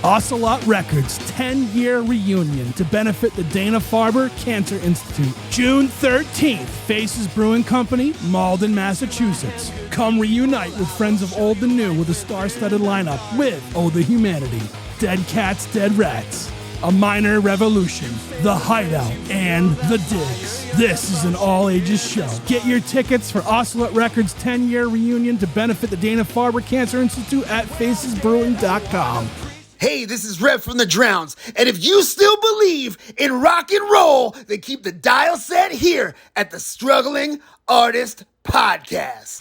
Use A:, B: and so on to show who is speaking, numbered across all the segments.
A: Ocelot Records 10-year reunion to benefit the Dana-Farber Cancer Institute. June 13th, Faces Brewing Company, Malden, Massachusetts. Come reunite with friends of old and new with a star-studded lineup with Oh the Humanity, Dead Cats, Dead Rats, A Minor Revolution, The Hideout, and The Digs. This is an all-ages show. Get your tickets for Ocelot Records 10-year reunion to benefit the Dana-Farber Cancer Institute at facesbrewing.com.
B: Hey, this is Trev from the Drowns, and if you still believe in rock and roll, then keep the dial set here at the Struggling Artist Podcast.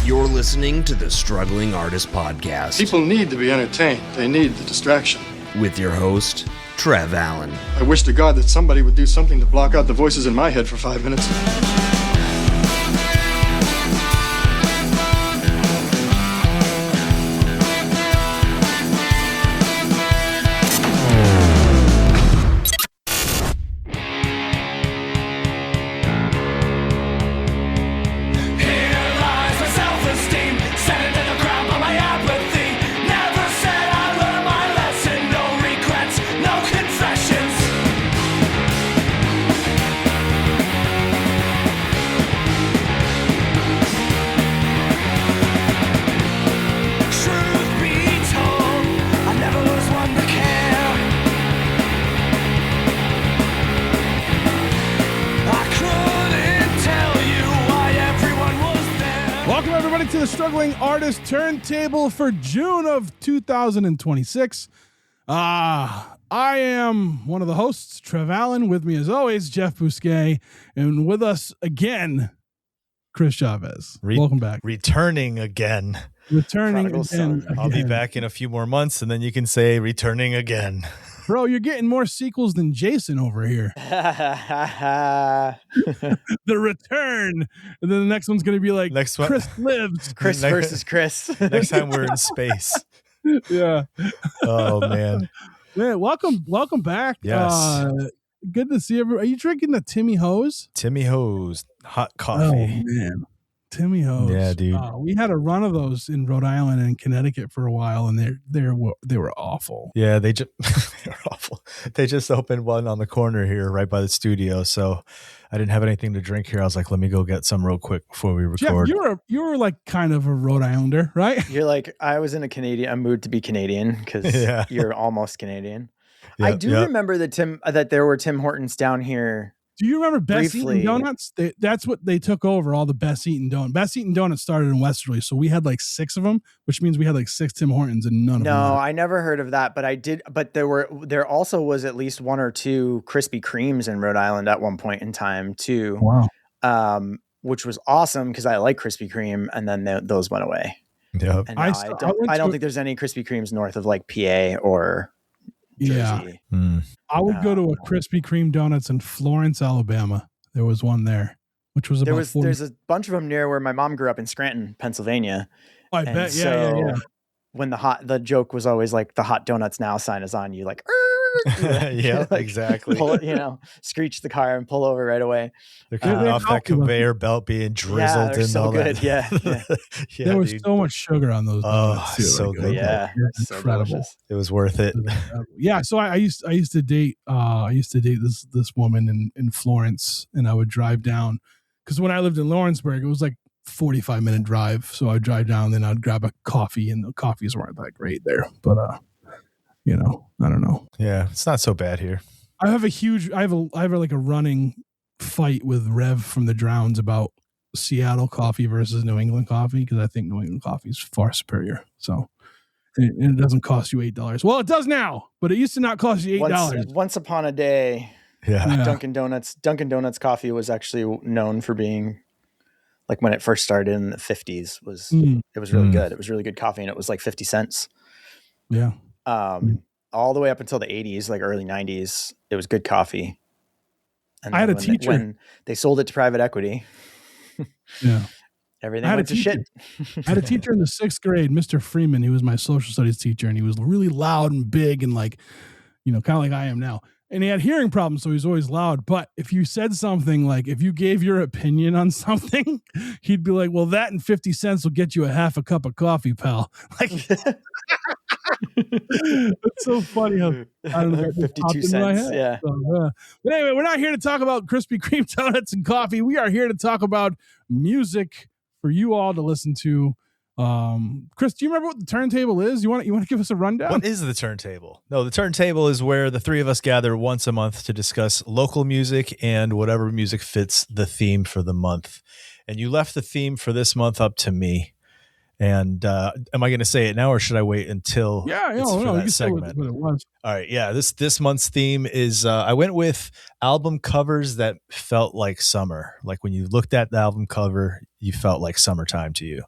C: You're listening to the Struggling Artist Podcast.
D: People need to be entertained. They need the distraction.
C: With your host, Trev Allen.
D: I wish to God that somebody would do something to block out the voices in my head for 5 minutes.
A: To the Struggling Artist Turntable for June of 2026. I am one of the hosts, Trev Allen. With me, as always, Jeff Bousquet, and with us again, Chris Chavez. Welcome back.
E: Returning again. I'll be back in a few more months, and then you can say returning again.
A: Bro, you're getting more sequels than Jason over here. The Return. And then the next one's going to be like
E: next one,
A: Chris Lives.
F: Chris versus Chris.
E: Next time we're in space.
A: Yeah.
E: Oh, man.
A: Yeah, welcome back.
E: Yes.
A: Good to see everyone. Are you drinking the Timmy Hose?
E: Timmy Hose hot coffee.
A: Oh, man. Timmy Hose.
E: Yeah, dude.
A: We had a run of those in Rhode Island and Connecticut for a while, and they were awful.
E: Yeah, they were awful. They just opened one on the corner here, right by the studio. So I didn't have anything to drink here. I was like, let me go get some real quick before we record.
A: Jeff, you were like kind of a Rhode Islander, right?
F: You're like, I was in a mood to be Canadian because you're almost Canadian. Yep, I do remember that there were Tim Hortons down here.
A: Do you remember Best
F: Briefly.
A: Eaten Donuts? That's what they took over, all the Best Eaten Donuts. Best Eaten Donuts started in Westerly, so we had like 6 of them, which means we had like 6 Tim Hortons and none of them.
F: No, I never heard of that, but I did. But there also was at least 1 or 2 Krispy Kremes in Rhode Island at one point in time too.
A: Wow.
F: Which was awesome because I like Krispy Kreme, and then those went away.
E: Yep.
F: And I don't think there's any Krispy Kremes north of like PA or Jersey.
A: Yeah. I would go to a Krispy Kreme Donuts in Florence, Alabama. There was one there, which was about
F: there's a bunch of them near where my mom grew up in Scranton, Pennsylvania.
A: I bet. Yeah.
F: When the joke was always like the hot donuts now sign is on, you like,
E: yeah, like, exactly.
F: Screech the car and pull over right away.
E: They're cutting off that conveyor belt being drizzled and
F: so
E: all
F: good.
E: that.
F: Yeah.
A: There was so much sugar on those donuts.
E: Oh, so good.
F: Yeah,
A: incredible.
F: So
E: it was worth it.
A: Yeah. So I used to date this woman in Florence, and I would drive down because when I lived in Lawrenceburg, it was like 45-minute drive. So I'd drive down, then I'd grab a coffee, and the coffees weren't that great there. But I don't know.
E: Yeah, it's not so bad here.
A: I have like a running fight with Rev from the Drowns about Seattle coffee versus New England coffee, because I think New England coffee is far superior. So, and it doesn't cost you $8. Well, it does now, but it used to not cost you $8.
F: Once upon a day, Dunkin' Donuts coffee was actually known for being, like when it first started in the 50s, it was really good. It was really good coffee, and it was like 50 cents.
A: Yeah.
F: All the way up until the 80s, like early 90s, it was good coffee. And
A: I had a teacher
F: when they sold it to private equity.
A: Yeah.
F: Everything went to shit.
A: I had a teacher in the 6th grade, Mr. Freeman. He was my social studies teacher, and he was really loud and big and like, kind of like I am now. And he had hearing problems, so he's always loud. But if you said something like, if you gave your opinion on something, he'd be like, well, that and 50 cents will get you a half a cup of coffee, pal. Like, It's so funny how I don't know,
F: 52 cents. Yeah.
A: So, but anyway, we're not here to talk about Krispy Kreme donuts and coffee. We are here to talk about music for you all to listen to. Chris, do you remember what the turntable is? You want to give us a rundown?
E: What is the turntable? No, the turntable is where the three of us gather once a month to discuss local music and whatever music fits the theme for the month. And you left the theme for this month up to me. And am I going to say it now, or should I wait until that segment?
A: What it was.
E: All right, yeah. This month's theme is I went with album covers that felt like summer. Like when you looked at the album cover, you felt like summertime to you.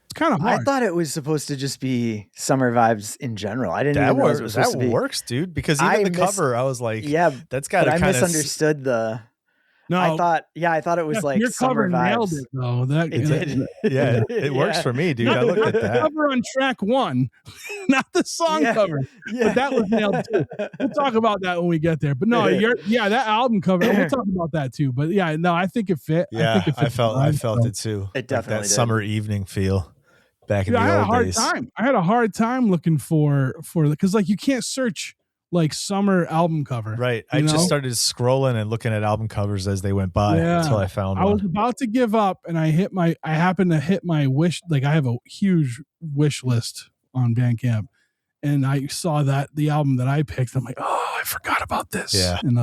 A: It's kind of hard.
F: I thought it was supposed to just be summer vibes in general. I didn't even realize it was supposed to be.
E: That works, dude. Because even the cover, I was like,
F: yeah,
E: that's got to kind
F: of. I misunderstood the.
A: No,
F: I thought it was like
A: your
F: summer
A: cover
F: vibes.
A: Nailed it, though.
F: It did.
E: Yeah, it works for me, dude. I looked at that.
A: Cover on track 1, not the song cover. But that was nailed too. We'll talk about that when we get there. But no, that album cover. We'll talk about that too. But yeah, no, I think it fit.
E: Yeah, I felt it too.
F: It definitely
E: that summer evening feel. Back in the old days.
A: I had a hard time looking for because like you can't search like summer album cover.
E: Right. I just started scrolling and looking at album covers as they went by until I found one.
A: I was about to give up and I happened to hit my wish. Like I have a huge wish list on Bandcamp and I saw that the album that I picked, I'm like, oh, I forgot about this.
E: Yeah.
A: And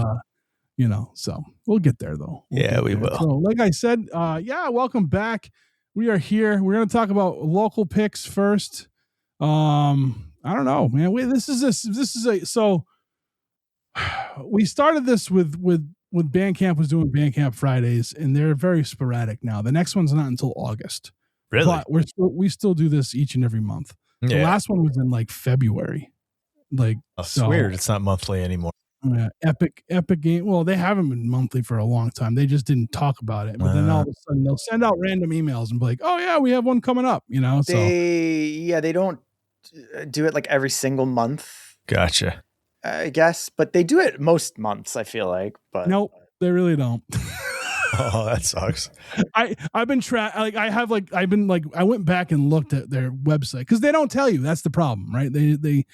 A: so we'll get there though.
E: We will.
A: So like I said, welcome back. We are here. We're going to talk about local picks first. I don't know, man. So we started this with Bandcamp was doing Bandcamp Fridays, and they're very sporadic now. The next one's not until August.
E: Really?
A: But we still do this each and every month. The last one was in like February. Like,
E: it's weird. It's not monthly anymore.
A: Yeah, Epic Game. Well, they haven't been monthly for a long time. They just didn't talk about it. But then all of a sudden they'll send out random emails and be like, "Oh yeah, we have one coming up." They
F: don't do it like every single month.
E: Gotcha.
F: I guess, but they do it most months, I feel like. But
A: nope, they really don't.
E: Oh, that sucks.
A: I've been I went back and looked at their website because they don't tell you. That's the problem, right? They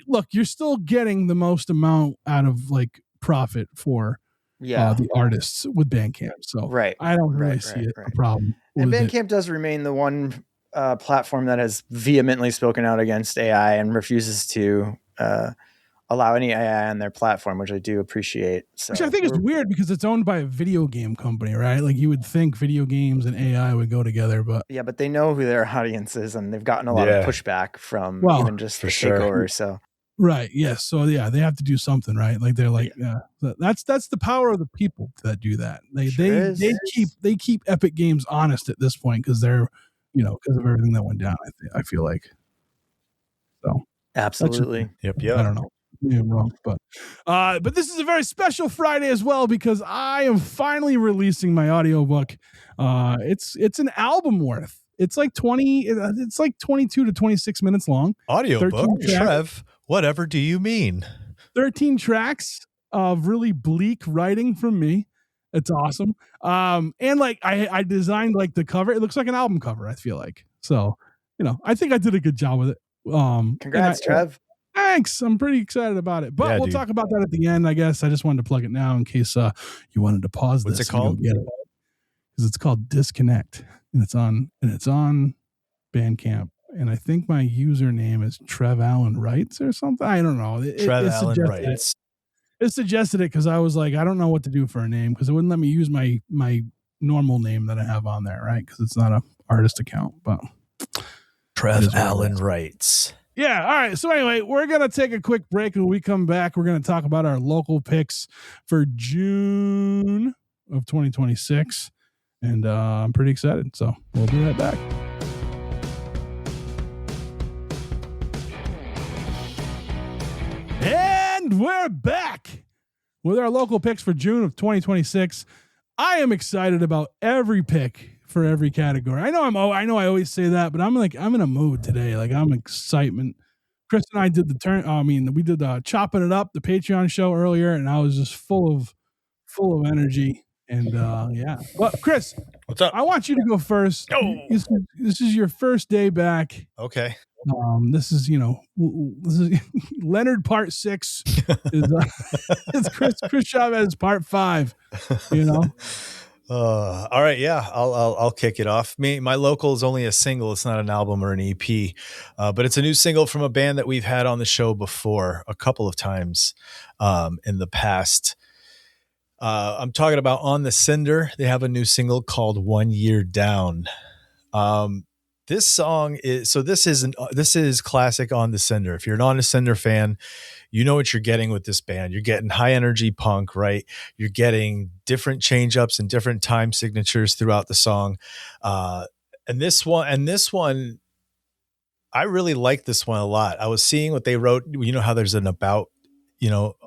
A: look, you're still getting the most amount out of like profit for the artists with Bandcamp. So
F: right.
A: I don't really see a problem.
F: And Bandcamp does remain the one platform that has vehemently spoken out against AI and refuses to allow any AI on their platform, which I do appreciate. So
A: which I think is weird because it's owned by a video game company, right? Like you would think video games and AI would go together, but
F: but they know who their audience is, and they've gotten a lot of pushback from even just the takeover. So
A: right, yes, so they have to do something, right? Like they're like, that's the power of the people that do that. They keep Epic Games honest at this point because they're because of everything that went down. I feel like so
F: absolutely.
E: Yep.
A: I don't know. I'm wrong, but this is a very special Friday as well because I am finally releasing my audiobook. It's an album worth. It's like 22 to 26 minutes long.
E: Audiobook, Trev. Whatever do you mean?
A: 13 tracks of really bleak writing from me. It's awesome. And like I designed like the cover. It looks like an album cover, I feel like. So, I think I did a good job with it.
F: Congrats, Trev.
A: Thanks. I'm pretty excited about it. But we'll talk about that at the end, I guess. I just wanted to plug it now in case you wanted to pause this.
E: What's it called?
A: Because it's called Disconnect. And it's on Bandcamp. And I think my username is Trev Allen Writes or something. I don't know.
E: Trev Allen Writes.
A: It suggested it because I was like, I don't know what to do for a name because it wouldn't let me use my normal name that I have on there, right? Because it's not an artist account. But
E: Trev Allen Writes.
A: Yeah. All right. So anyway, we're going to take a quick break. When we come back, we're going to talk about our local picks for June of 2026. And I'm pretty excited. So we'll be right back. And we're back with our local picks for June of 2026. I am excited about every pick for every category. I know I always say that, but I'm in a mood today. Like I'm excitement. Chris and I did we did Chopping It Up, the Patreon show earlier, and I was just full of energy And yeah. Well, Chris,
E: what's up?
A: I want you to go first.
E: Oh.
A: This is your first day back.
E: Okay.
A: This is this is Leonard part 6 is it's Chris Chavez part 5.
E: All right, yeah, I'll kick it off. My local is only a single; it's not an album or an EP, but it's a new single from a band that we've had on the show before a couple of times in the past. I'm talking about On the Cinder. They have a new single called "1 Year Down." This song is this is classic On the Cinder. If you're an On the Cinder fan, you know what you're getting with this band. You're getting high energy punk, right? You're getting different change ups and different time signatures throughout the song. And this one, I really like this one a lot. I was seeing what they wrote. You know how there's an about,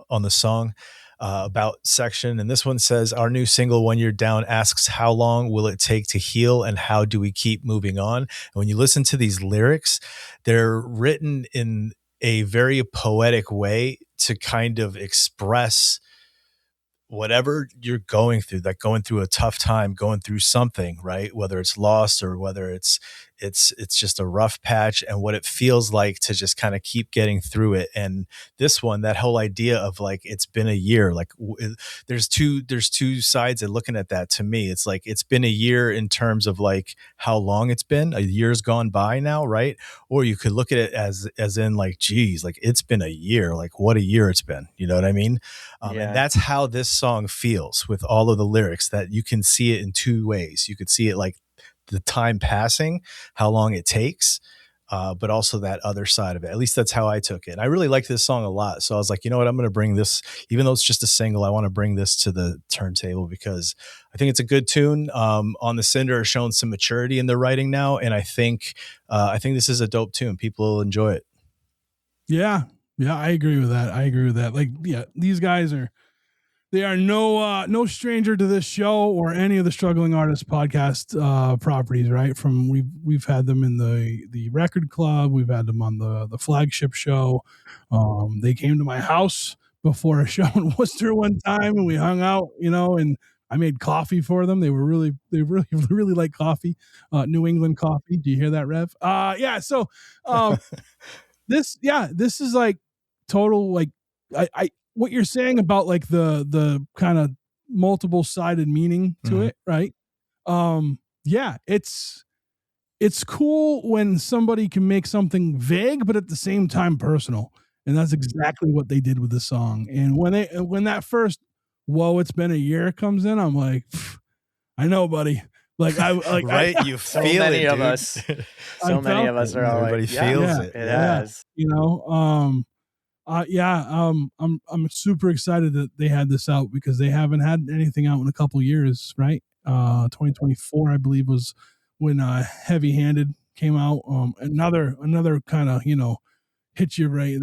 E: on the song. About section, and this one says our new single 1 Year Down asks how long will it take to heal and how do we keep moving on. And when you listen to these lyrics, they're written in a very poetic way to kind of express whatever you're going through, like going through a tough time, going through something, right? Whether it's loss or whether it's just a rough patch, and what it feels like to just kind of keep getting through it. And this one, that whole idea of like, it's been a year, like there's two sides of looking at that. To me, it's like, it's been a year in terms of like how long it's been. A year's gone by now, right? Or you could look at it as in like, geez, like it's been a year, like what a year it's been, you know what I mean? And that's how this song feels with all of the lyrics, that you can see it in two ways. You could see it like the time passing, how long it takes, but also that other side of it. At least that's how I took it. And I really liked this song a lot. So I was like, you know what, I'm going to bring this, even though it's just a single, I want to bring this to the turntable because I think it's a good tune. On the Cinder are showing some maturity in their writing now. And I think this is a dope tune. People will enjoy it.
A: Yeah. Yeah. I agree with that. Like, yeah, these guys they are no stranger to this show or any of the Struggling Artists podcast properties, right? From we've had them in the record club, we've had them on the flagship show. They came to my house before a show in Worcester one time, and we hung out, and I made coffee for them. They really like coffee, New England coffee. Do you hear that, Rev? Yeah. So, this is like total, like I what you're saying about like the kind of multiple sided meaning to it, right? Yeah, it's cool when somebody can make something vague, but at the same time personal. And that's exactly what they did with the song. And when that first, whoa, it's been a year comes in, I'm like, I know, buddy. Like
E: right, you
F: so
E: feel
F: many
E: it,
F: of
E: dude.
F: us. So many of us are all
E: everybody
F: like,
E: feels it.
F: It has.
A: I'm super excited that they had this out because they haven't had anything out in a couple years, right? 2024, I believe, was when Heavy Handed came out. Another kind of, hit you right in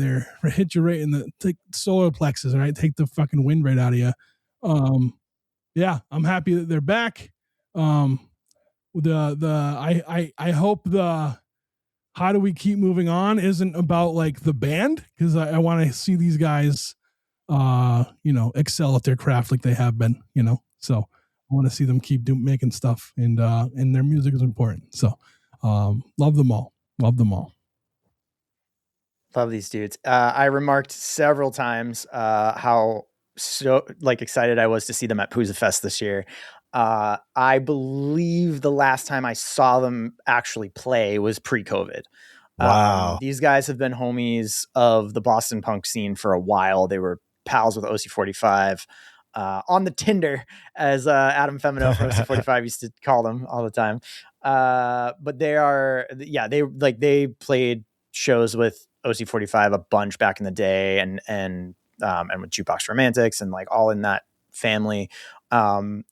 A: the take solar plexus, right? Take the fucking wind right out of you. Yeah, I'm happy that they're back. I hope the how do we keep moving on isn't about like the band, because I want to see these guys excel at their craft like they have been, so I want to see them keep making stuff, and their music is important. So love them all.
F: Love these dudes. I remarked several times how so like excited I was to see them at Pooza Fest this year. I believe the last time I saw them actually play was pre-COVID.
E: Wow.
F: These guys have been homies of the Boston punk scene for a while. They were pals with OC45 on the Tinder, as Adam Femino from OC45 used to call them all the time. But they played shows with OC45 a bunch back in the day, and with Jukebox Romantics, and like all in that family.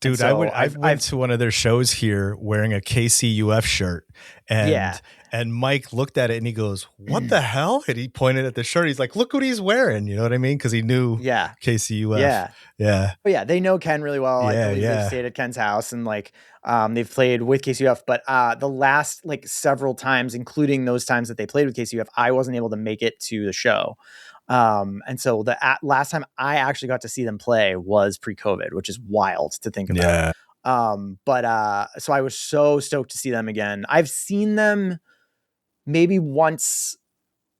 E: Dude, I went to one of their shows here wearing a KCUF shirt, and And Mike looked at it and he goes, "What the hell?" And he pointed at the shirt. He's like, "Look what he's wearing." You know what I mean? Because he knew KCUF.
F: Yeah. But yeah, they know Ken really well. I believe they've stayed at Ken's house and like they've played with KCUF. But the last like several times, including those times that they played with KCUF, I wasn't able to make it to the show. And so the last time I actually got to see them play was pre-COVID, which is wild to think about. So I was so stoked to see them again. I've seen them maybe once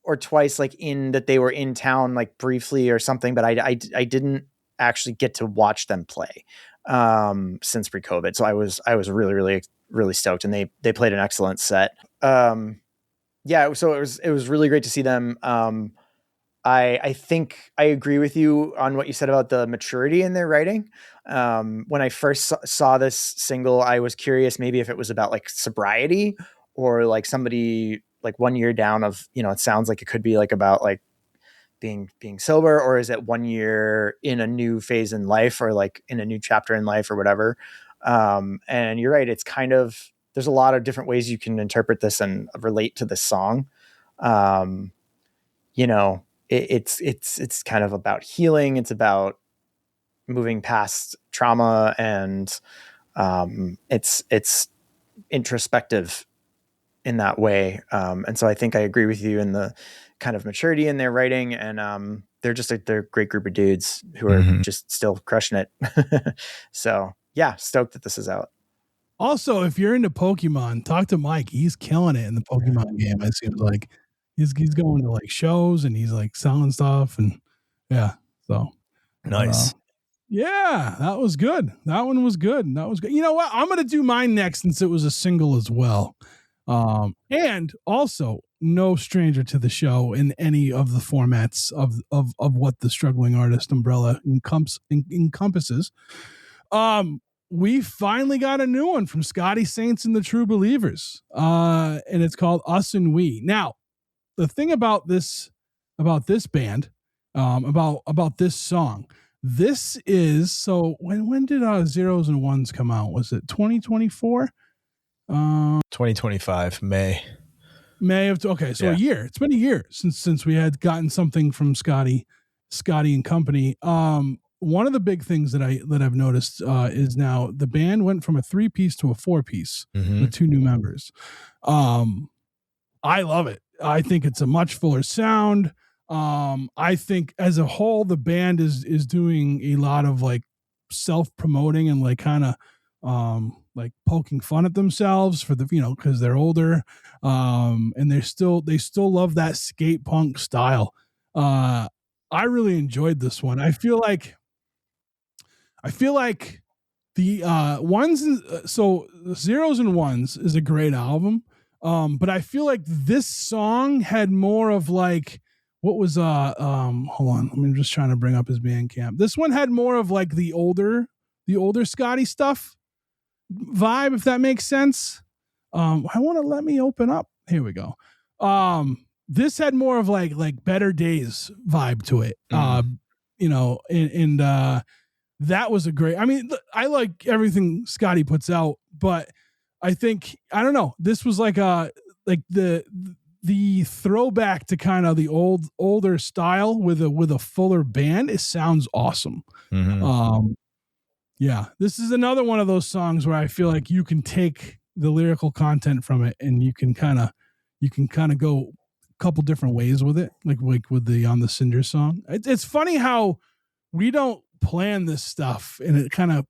F: or twice, like in that they were in town, like briefly or something, but I didn't actually get to watch them play since pre-COVID. So I was really, really, really stoked, and they played an excellent set. So it was really great to see them. I think I agree with you on what you said about the maturity in their writing. When I first saw this single, I was curious maybe if it was about like sobriety or like somebody like 1 year down of, it sounds like it could be like about like being sober, or is it 1 year in a new phase in life or like in a new chapter in life or whatever. And you're right. It's kind of, there's a lot of different ways you can interpret this and relate to this song. It's kind of about healing. It's about moving past trauma, and it's introspective in that way. And so I think I agree with you in the kind of maturity in their writing, and they're a great group of dudes who are just still crushing it. So yeah, stoked that this is out.
A: Also, if you're into Pokemon, talk to Mike. He's killing it in the Pokemon game. It seems like he's going to like shows and he's like selling stuff, and so
E: nice.
A: Yeah, that was good. That one was good. That was good. You know what? I'm going to do mine next since it was a single as well. And also no stranger to the show in any of the formats of what the struggling artist umbrella encompasses. We finally got a new one from Scotty Saints and the True Believers. And it's called Us and We. Now, the thing about this band, about this song, this is, so when did Zeros and Ones come out? Was it 2024?
E: 2025 May of
A: a year. It's been a year since we had gotten something from Scotty and company. One of the big things that I've noticed is now the band went from a 3-piece to a 4-piece with 2 new members. I love it. I think it's a much fuller sound. I think as a whole the band is doing a lot of like self-promoting and like kind of like poking fun at themselves for the, because they're older, and they still love that skate punk style. I really enjoyed this one. I feel like the ones, so Zeros and Ones is a great album, but I feel like this song had more of like, what was hold on, I'm just trying to bring up his Bandcamp. This one had more of like the older Scotty stuff vibe, if that makes sense. I want to let me open up. Here we go. This had more of like Better Days vibe to it. That was a great, I mean, I like everything Scotty puts out, but I think, I don't know, this was like the throwback to kind of the older style with a fuller band. It sounds awesome. Yeah, this is another one of those songs where I feel like you can take the lyrical content from it and you can kind of go a couple different ways with it, like with the On the Cinder song. It's funny how we don't plan this stuff and it kind of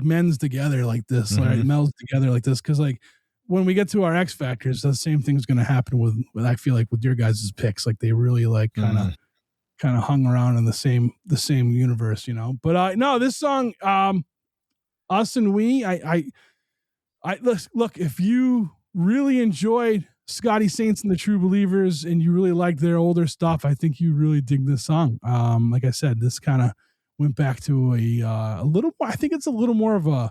A: mends together like this, right? Melds together like this, because like when we get to our X Factors, the same thing's going to happen with I feel like with your guys' picks. Like they really like kind of hung around in the same universe, But no, this song, Us and We, I look, if you really enjoyed Scotty Saints and the True Believers and you really liked their older stuff, I think you really dig this song. Like I said, this kind of went back to a little, I think it's a little more of a,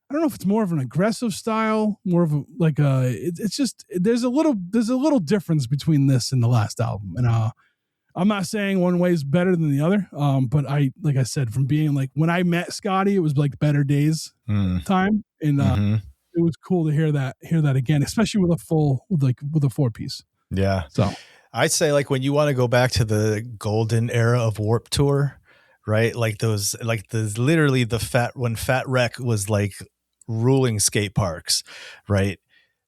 A: I don't know if it's more of an aggressive style, more of a, like it's just, there's a little difference between this and the last album. And I'm not saying one way is better than the other. But like I said, from being like, when I met Scotty, it was like Better Days time. And was cool to hear that again, especially with a a 4-piece.
E: Yeah.
A: So
E: I'd say like when you want to go back to the golden era of Warped Tour, right? Like literally when Fat Wreck was like ruling skate parks, right?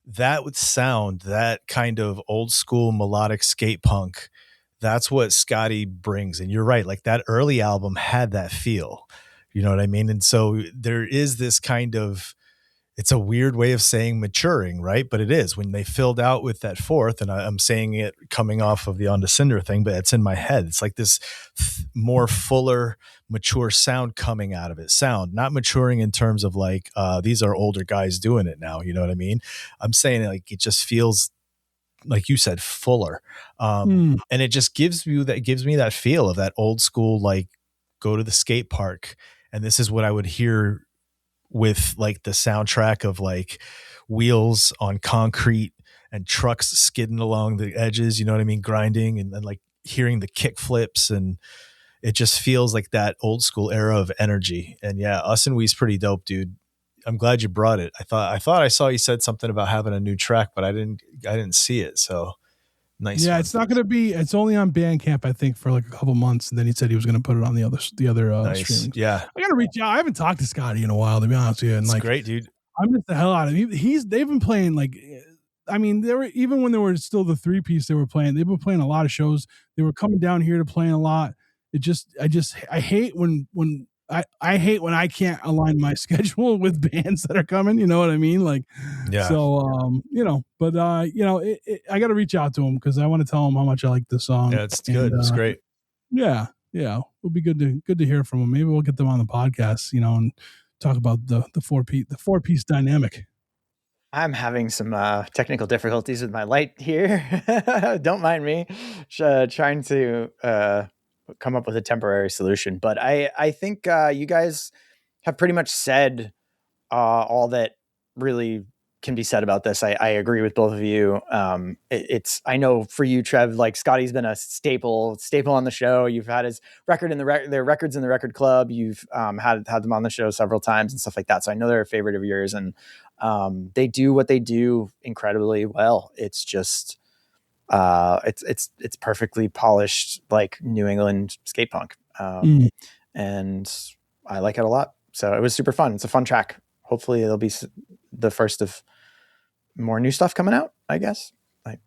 E: That would sound, that kind of old school melodic skate punk. That's what Scotty brings. And you're right. Like that early album had that feel, you know what I mean? And so there is this kind of, it's a weird way of saying maturing, right? But it is when they filled out with that fourth, and I'm saying it coming off of the On to Cinder thing, but it's in my head. It's like this more fuller, mature sound coming out of it. Sound, not maturing in terms of like, these are older guys doing it now. You know what I mean? I'm saying like, it just feels, like you said, fuller. And it just gives me that feel of that old school, like go to the skate park. And this is what I would hear with like the soundtrack of like wheels on concrete and trucks skidding along the edges, you know what I mean? Grinding and then like hearing the kick flips, and it just feels like that old school era of energy. And yeah, Us and We's pretty dope, dude. I'm glad you brought it. I thought I saw you said something about having a new track, but I didn't see it. So nice.
A: Yeah,
E: one.
A: it's not going to be. It's only on Bandcamp, I think, for like a couple months, and then he said he was going to put it on the other
E: nice.
A: streaming.
E: Yeah,
A: I got to reach out. I haven't talked to Scotty in a while, to be honest with you. And
E: it's
A: like,
E: great, dude.
A: I miss the hell out of him. They've been playing like, I mean, they were, even when they were still the 3-piece, they were playing. They've been playing a lot of shows. They were coming down here to playing a lot. I hate when I hate when I can't align my schedule with bands that are coming. You know what I mean? Like,
E: Yeah.
A: So, but I got to reach out to him because I want to tell him how much I like the song.
E: Yeah, it's good. It's great.
A: Yeah. It'll be good to hear from him. Maybe we'll get them on the podcast, and talk about the 4-piece dynamic.
F: I'm having some technical difficulties with my light here. Don't mind me. Trying to come up with a temporary solution. But I think you guys have pretty much said all that really can be said about this. I agree with both of you. I know for you, Trev, like Scotty's been a staple on the show. You've had his record in their records in the record club. You've had them on the show several times and stuff like that. So I know they're a favorite of yours, and they do what they do incredibly well. It's just it's perfectly polished, like New England skate punk. And I like it a lot. So it was super fun. It's a fun track. Hopefully it'll be the first of more new stuff coming out, I guess. Like,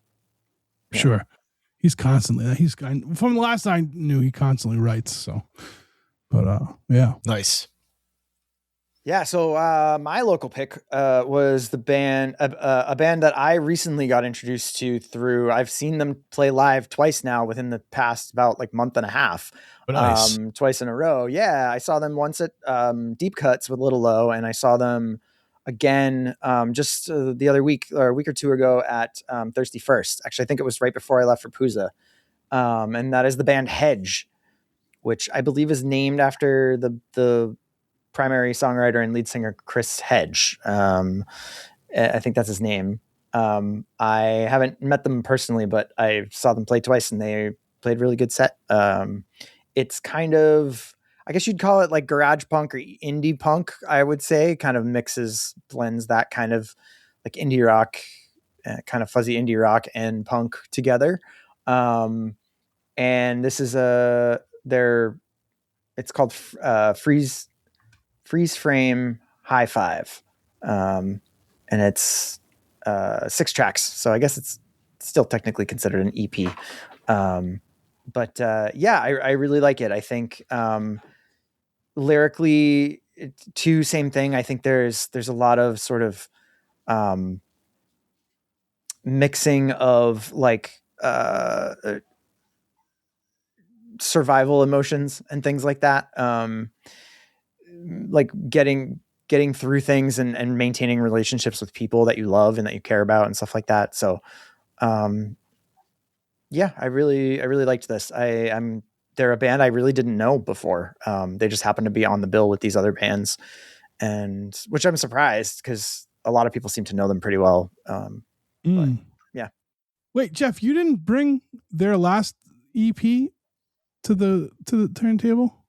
F: yeah.
A: Sure. From the last I knew, he constantly writes. So, but yeah.
E: Nice.
F: Yeah. So my local pick was the band, a band that I recently got introduced to through. I've seen them play live twice now within the past about like month and a half.
E: Oh, nice.
F: Twice in a row. Yeah, I saw them once at Deep Cuts with Little Low, and I saw them again just the other week or a week or two ago at Thirsty First. Actually, I think it was right before I left for Pooza. And that is the band Hedge, which I believe is named after the primary songwriter and lead singer Chris Hedge. I think that's his name. I haven't met them personally, but I saw them play twice, and they played a really good set. It's kind of, I guess you'd call it like garage punk or indie punk, I would say. Kind of blends that kind of like indie rock, kind of fuzzy indie rock and punk together. And this is it's called Freeze Frame High Five. And it's 6 tracks. So I guess it's still technically considered an EP. But I really like it. I think lyrically, too, same thing. I think there's a lot of sort of mixing of like survival emotions and things like that. Like getting through things and maintaining relationships with people that you love and that you care about and stuff like that. So I really liked this. They're a band I really didn't know before. They just happened to be on the bill with these other bands, and which I'm surprised because a lot of people seem to know them pretty well. But, yeah.
A: Wait, Jeff, you didn't bring their last EP to the turntable?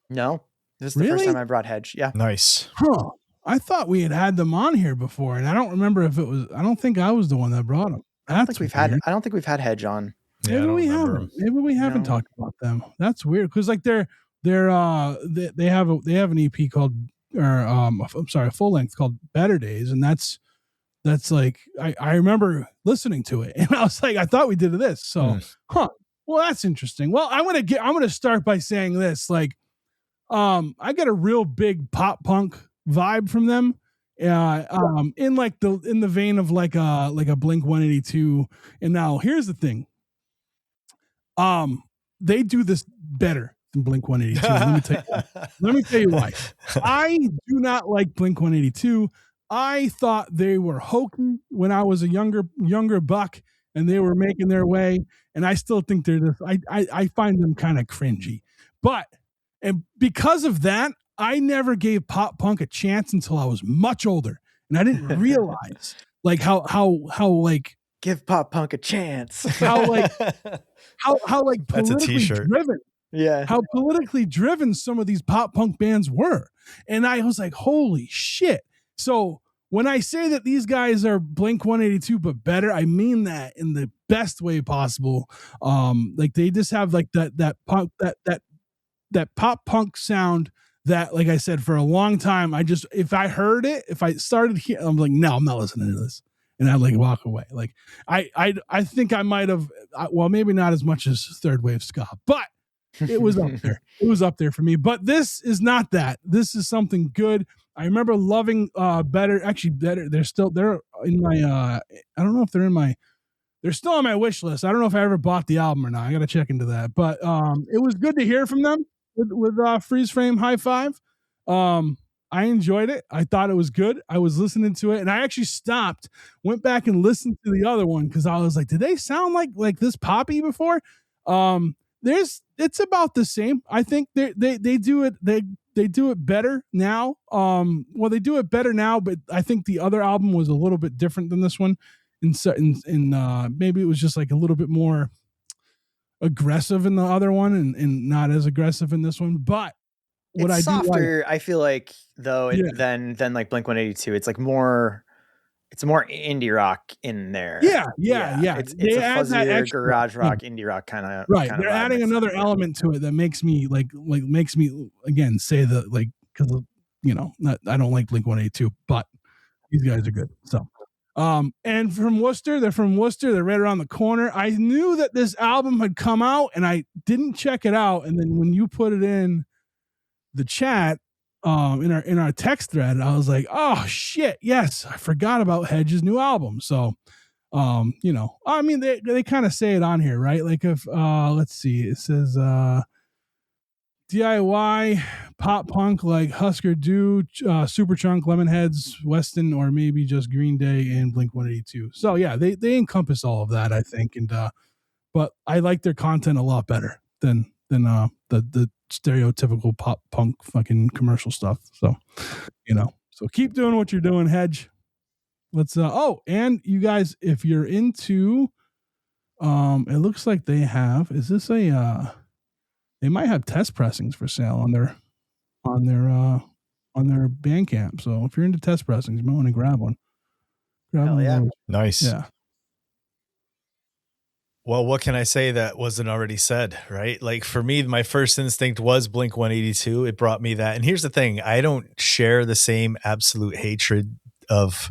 F: No, this is the first time I brought Hedge. Yeah.
E: Nice.
A: Huh. I thought we had them on here before, and I don't remember if it was. I don't think I was the one that brought them.
F: I don't think we've had Hedge on.
A: Maybe we haven't. Maybe we haven't talked about them. That's weird because like they have an EP called a full length called Better Days, and that's like I remember listening to it, and I was like, I thought we did this. So, well, that's interesting. Well, I'm gonna start by saying this. Like, I get a real big pop punk vibe from them. In the vein of like a Blink 182. And now here's the thing. They do this better than Blink 182. Let me tell you why. I do not like Blink 182. I thought they were hokey when I was a younger buck and they were making their way. And I still think they're just, I find them kind of cringy, and because of that, I never gave pop punk a chance until I was much older, and I didn't realize like how like
F: give pop punk a chance.
A: How politically driven.
F: Yeah.
A: How politically driven some of these pop punk bands were. And I was like, holy shit. So when I say that these guys are Blink 182 but better, I mean that in the best way possible. Like they just have like that pop punk sound that, like I said, for a long time, if I heard it, if I started here, I'm like, no, I'm not listening to this. And I'd like walk away. Like I think I might have, well, maybe not as much as third wave ska, but it was up there. It was up there for me, but this is not that. This is something good. I remember loving Better. They're in my, I don't know if they're still on my wish list. I don't know if I ever bought the album or not. I got to check into that, but it was good to hear from them with Freeze Frame High Five. I enjoyed it. I thought it was good. I was listening to it, and I actually stopped, went back and listened to the other one because I was like, did they sound like this poppy before? It's about the same. I think they do it. They do it better now. Well, they do it better now, but I think the other album was a little bit different than this one. Maybe it was just like a little bit more aggressive in the other one and not as aggressive in this one. But what
F: it's softer,
A: like,
F: I feel like, though, than like Blink 182. It's like more indie rock in there.
A: Yeah.
F: It's a fuzzier garage rock, indie rock kind of.
A: Right. They're adding another element to it that makes me makes me again say that like because I don't like Blink 182, but these guys are good. So. And from Worcester, they're right around the corner. I knew that this album had come out and I didn't check it out. And then when you put it in the chat, in our text thread, I was like, oh shit. Yes. I forgot about Hedge's new album. So, I mean, they kind of say it on here, right? Like if, let's see, it says, DIY pop punk like Husker Du, Superchunk, Lemonheads, Weston, or maybe just Green Day and Blink 182. So yeah, they encompass all of that, I think. And but I like their content a lot better than the stereotypical pop punk fucking commercial stuff. So so keep doing what you're doing, Hedge. Let's and you guys, if you're into it looks like they have, is this a they might have test pressings for sale on their Bandcamp. So if you're into test pressings, you might want to grab one.
F: Hell yeah.
E: Nice.
A: Yeah.
E: Well, what can I say that wasn't already said, right? Like for me, my first instinct was Blink 182. It brought me that. And here's the thing. I don't share the same absolute hatred of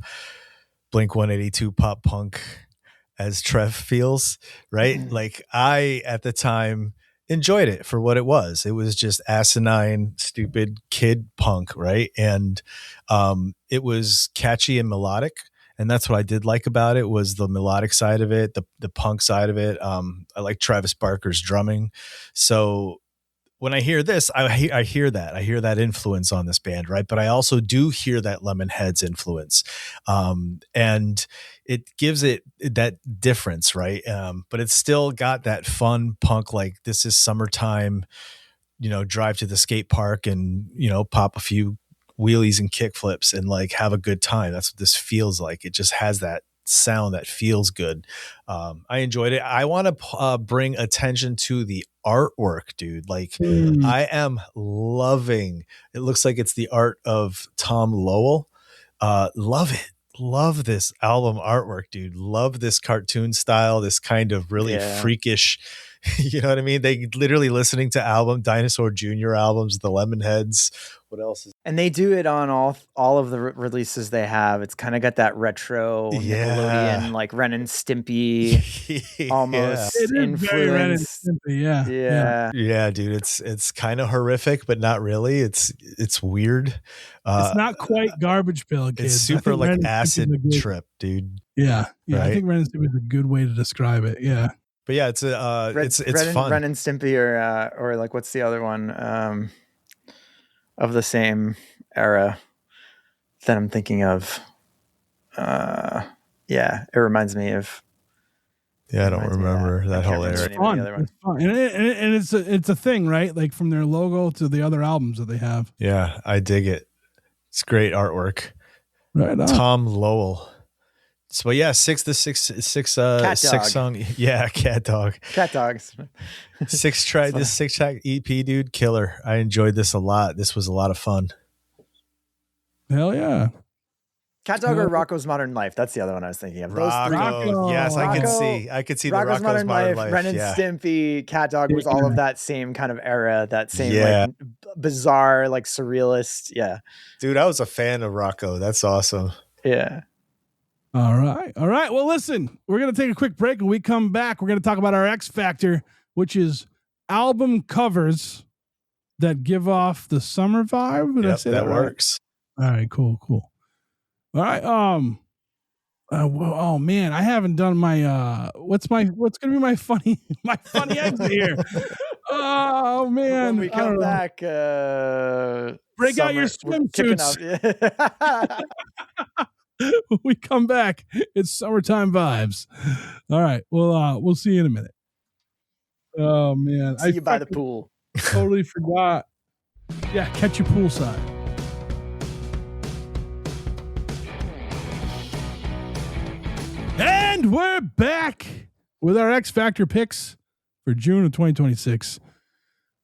E: Blink 182 pop punk as Trev feels, right? Like I, at the time, enjoyed it for what it was. It was just asinine, stupid kid punk, right? And it was catchy and melodic. And that's what I did like about it, was the melodic side of it, the punk side of it. I like Travis Barker's drumming. So when I hear this, I hear that influence on this band, right? But I also do hear that Lemonheads influence. And it gives it that difference, right? But it's still got that fun punk, like this is summertime, drive to the skate park and, pop a few wheelies and kick flips and like have a good time. That's what this feels like. It just has that sound that feels good. I enjoyed it. I want to bring attention to the artwork, dude. Like I am loving, it looks like it's the art of Tom Lowell. Love it. Love this album artwork, dude. Love this cartoon style, this kind of really freakish, you know what I mean? They literally listening to Dinosaur Jr. albums, the Lemonheads. What else is?
F: And they do it on all of the releases they have. It's kind of got that retro Nickelodeon, like Ren and Stimpy almost influence.
E: Yeah, dude. It's kind of horrific, but not really. It's weird.
A: It's not quite Garbage Pail Kids.
E: It's super like acid trip, dude.
A: Yeah.
E: Right?
A: I think Ren and Stimpy is a good way to describe it. Yeah.
E: But yeah, it's fun.
F: Ren and Stimpy or like what's the other one? Of the same era that I'm thinking of. It reminds me of.
E: Yeah, I don't remember that whole era.
A: It's fun. It's fun. And it's a thing, right? Like from their logo to the other albums that they have.
E: Yeah, I dig it. It's great artwork.
A: Right on.
E: Tom Lowell. So yeah, six song. Yeah, Cat Dog.
F: Cat Dogs.
E: 6-track EP, dude, killer. I enjoyed this a lot. This was a lot of fun.
A: Hell yeah.
F: Cat Dog or Rocco's Modern Life. That's the other one I was thinking of.
E: Rocco. Yes, I could see
F: Rocco's
E: the Rocco's Modern Life.
F: Ren and Stimpy, Cat Dog was all of that same kind of era, that same like bizarre, like surrealist. Yeah.
E: Dude, I was a fan of Rocco. That's awesome.
F: Yeah.
A: All right. Well, listen, we're going to take a quick break. When we come back, we're going to talk about our X Factor, which is album covers that give off the summer vibe.
E: Yep, that works.
A: All right, cool. All right. Oh man, I haven't done my what's going to be my funny exit here. Oh man.
F: When we come back,
A: break out your swimsuits. When we come back, it's summertime vibes. All right. We'll see you in a minute. Oh man.
F: See you by the pool.
A: Totally forgot. Yeah, catch you poolside. And we're back with our X Factor picks for June of 2026.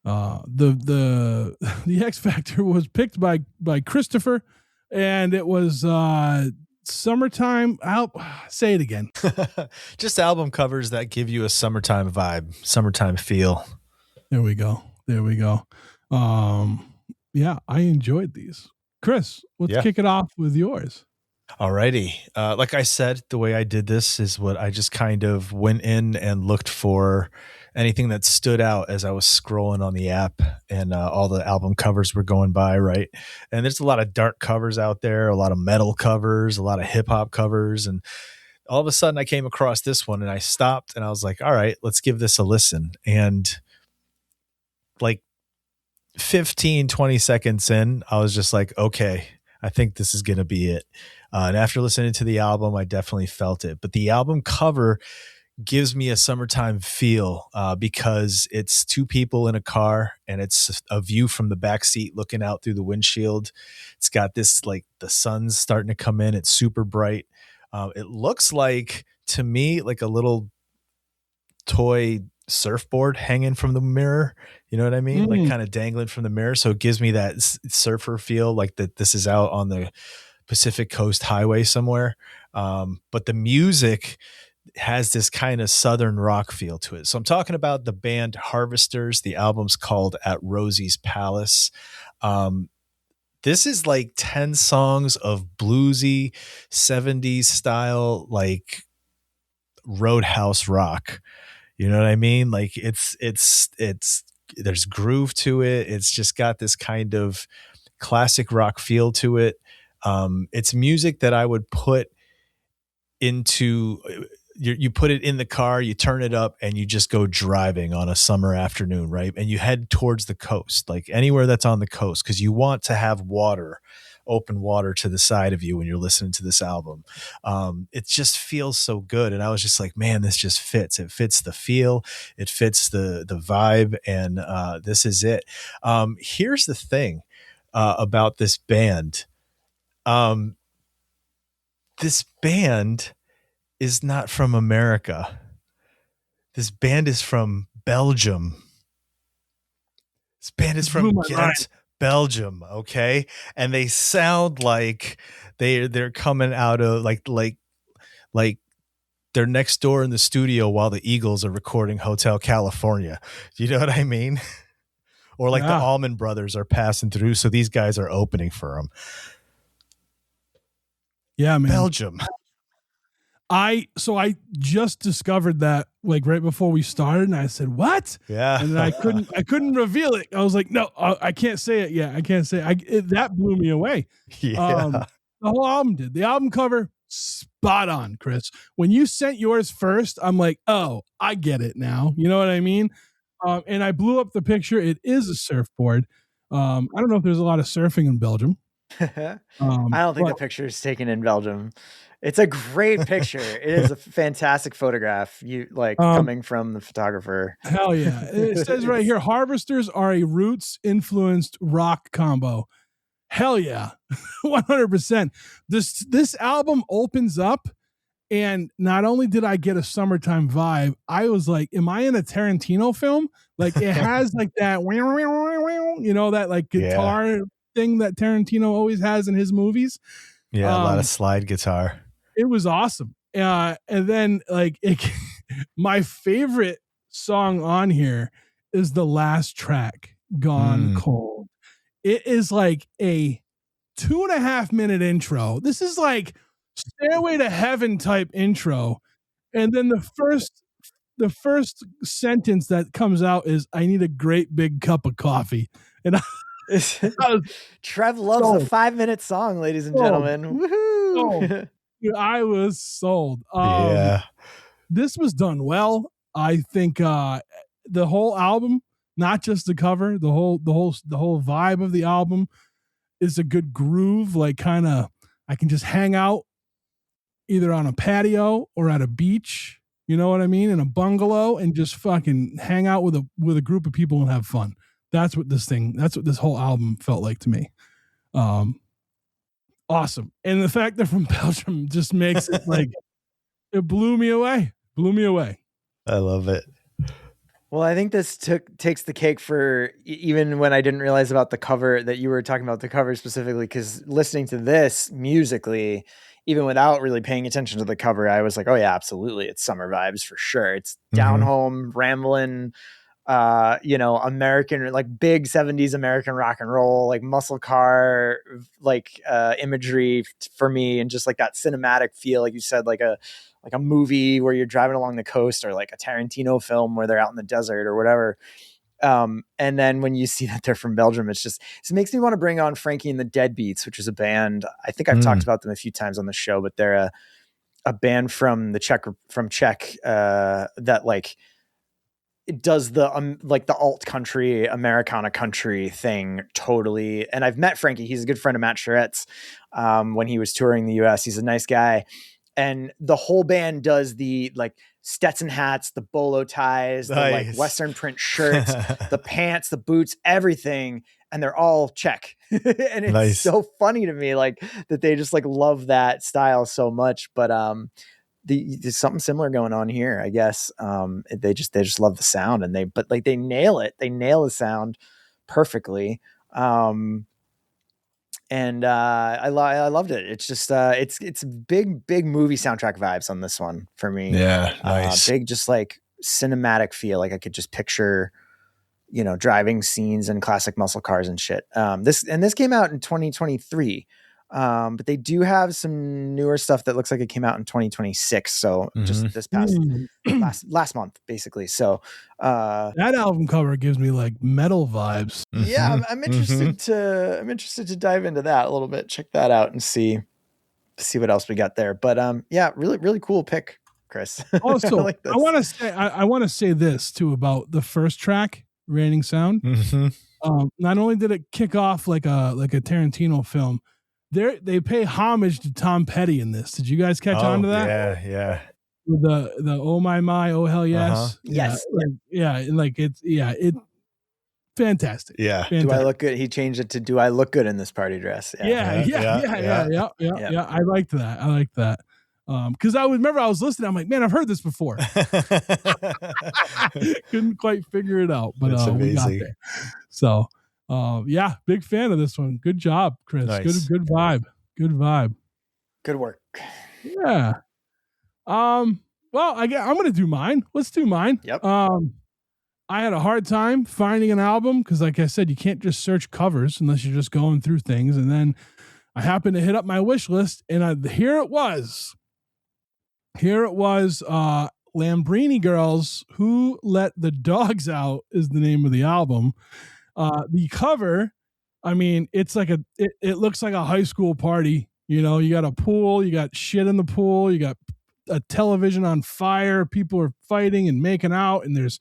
A: The X Factor was picked by Christopher, and it was summertime. I'll say it again.
E: Just album covers that give you a summertime vibe, summertime feel.
A: There we go. Yeah, I enjoyed these. Chris, let's kick it off with yours.
E: Alrighty. Like I said, the way I did this is what I just kind of went in and looked for anything that stood out as I was scrolling on the app, and all the album covers were going by, right? And there's a lot of dark covers out there, a lot of metal covers, a lot of hip hop covers. And all of a sudden I came across this one and I stopped and I was like, all right, let's give this a listen. And like 15, 20 seconds in, I was just like, okay, I think this is going to be it. And after listening to the album, I definitely felt it. But the album cover gives me a summertime feel because it's two people in a car and it's a view from the back seat looking out through the windshield. It's got this, like, the sun's starting to come in. It's super bright. It looks like, to me, like a little toy surfboard hanging from the mirror. You know what I mean? Like kind of dangling from the mirror. So it gives me that surfer feel, like that this is out on the Pacific Coast Highway somewhere. But the music has this kind of southern rock feel to it. So I'm talking about the band Harvesters. The album's called At Rosie's Palace. This is like 10 songs of bluesy 70s style, like roadhouse rock. You know what I mean? Like it's there's groove to it. It's just got this kind of classic rock feel to it. It's music that I would put into, you put it in the car, you turn it up, and you just go driving on a summer afternoon, right? And you head towards the coast, like anywhere that's on the coast, because you want to have water, open water to the side of you when you're listening to this album. It just feels so good. And I was just like, man, this just fits. It fits the feel. It fits the vibe. And this is it. Here's the thing about this band. This band is not from America. This band is from Belgium. This band is from Ghent, Belgium. Okay. And they sound like they're coming out of like they're next door in the studio while the Eagles are recording Hotel California. Do you know what I mean? Or like the Allman Brothers are passing through, so these guys are opening for them.
A: Yeah, man.
E: Belgium.
A: I just discovered that like right before we started, and I said, "What?"
E: Yeah,
A: and then I couldn't reveal it. I was like, "No, I can't say it yet. I can't say it. That blew me away."
E: Yeah,
A: the whole album did. The album cover, spot on, Chris. When you sent yours first, I'm like, "Oh, I get it now." You know what I mean? And I blew up the picture. It is a surfboard. I don't know if there's a lot of surfing in Belgium.
F: I don't think the picture is taken in Belgium. It's a great picture. It is a fantastic photograph. You like coming from the photographer.
A: Hell yeah. It says right here, Harvesters are a roots influenced rock combo. Hell yeah. 100%. This album opens up, and not only did I get a summertime vibe, I was like, am I in a Tarantino film? Like it has like that, you know, that like guitar thing that Tarantino always has in his movies.
E: Yeah, a lot of slide guitar.
A: It was awesome. And then like my favorite song on here is the last track, Gone Cold. It is like a 2.5 minute intro. This is like Stairway to Heaven type intro. And then the first sentence that comes out is, I need a great big cup of coffee. And
F: Trev loves a 5-minute song, ladies and gentlemen. Woohoo!
A: Dude, I was sold.
E: Yeah.
A: This was done well. I think the whole album, not just the cover, the whole vibe of the album is a good groove. Like kind of, I can just hang out either on a patio or at a beach. You know what I mean? In a bungalow, and just fucking hang out with a group of people and have fun. That's what this whole album felt like to me. Awesome. And the fact they're from Belgium just makes it like, it blew me away.
E: I love it.
F: Well, I think this takes the cake for even when I didn't realize about the cover, that you were talking about the cover specifically, because listening to this musically, even without really paying attention to the cover, I was like, oh yeah, absolutely. It's summer vibes for sure. It's down home, rambling, American, like big 70s American rock and roll, like muscle car, like imagery for me, and just like that cinematic feel, like you said, like a movie where you're driving along the coast, or like a Tarantino film where they're out in the desert or whatever. And then when you see that they're from Belgium, it makes me want to bring on Frankie and the Deadbeats, which is a band. I think I've talked about them a few times on the show, but they're a band from Czech that like, it does the like the alt country, Americana country thing totally. And I've met Frankie. He's a good friend of Matt Charette's when he was touring the US. He's a nice guy. And the whole band does the like Stetson hats, the bolo ties, the like Western print shirts, the pants, the boots, everything. And they're all Czech. And it's so funny to me, like that they just like love that style so much. But there's something similar going on here, I guess. They just love the sound, and they nail it. They nail the sound perfectly. And I loved it. It's just it's big movie soundtrack vibes on this one for me.
E: Yeah, nice.
F: Big, just like cinematic feel. Like I could just picture, driving scenes and classic muscle cars and shit. This came out in 2023. But they do have some newer stuff that looks like it came out in 2026. So just this past last month, basically. So
A: that album cover gives me like metal vibes.
F: Yeah, I'm interested to dive into that a little bit. Check that out and see what else we got there. But yeah, really, really cool pick, Chris.
A: Also, I want to say this too about the first track, Raining Sound. Not only did it kick off like a Tarantino film, they pay homage to Tom Petty in this. Did you guys catch on to that?
E: Yeah.
A: With the oh my, oh hell yes.
F: Yes.
A: It's fantastic.
E: Yeah.
A: Fantastic.
F: Do I look good? He changed it to do I look good in this party dress?
A: Yeah. I liked that. Because I was listening. I'm like, man, I've heard this before. Couldn't quite figure it out, but we got there. So, yeah, big fan of this one. Good job, Chris.
E: Nice.
A: Good vibe. Good vibe.
F: Good work.
A: Yeah. Well, I'm going to do mine. Let's do mine.
F: Yep.
A: I had a hard time finding an album because, like I said, you can't just search covers unless you're just going through things. And then I happened to hit up my wish list, and here it was. Lambrini Girls, Who Let the Dogs Out is the name of the album. The cover, I mean, it's like it looks like a high school party. You know, you got a pool, you got shit in the pool, you got a television on fire, people are fighting and making out, and there's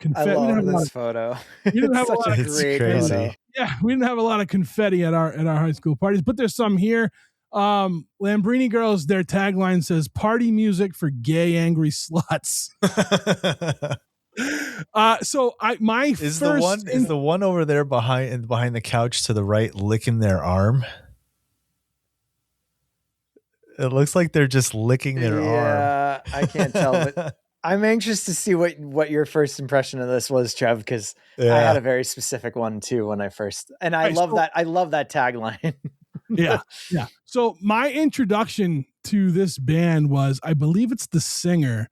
A: confetti.
F: I love this photo.
A: We didn't have a lot of
F: great
E: crazy.
F: photo.
A: Yeah, we didn't have a lot of confetti at our high school parties, but there's some here. Lambrini Girls, their tagline says "Party music for gay angry sluts." So
E: the one over there behind the couch to the right licking their arm. It looks like they're just licking their arm.
F: Yeah, I can't tell, but I'm anxious to see what your first impression of this was, Trev, because I had a very specific one too when I first, and I love that tagline.
A: Yeah. So my introduction to this band was, I believe it's the singer,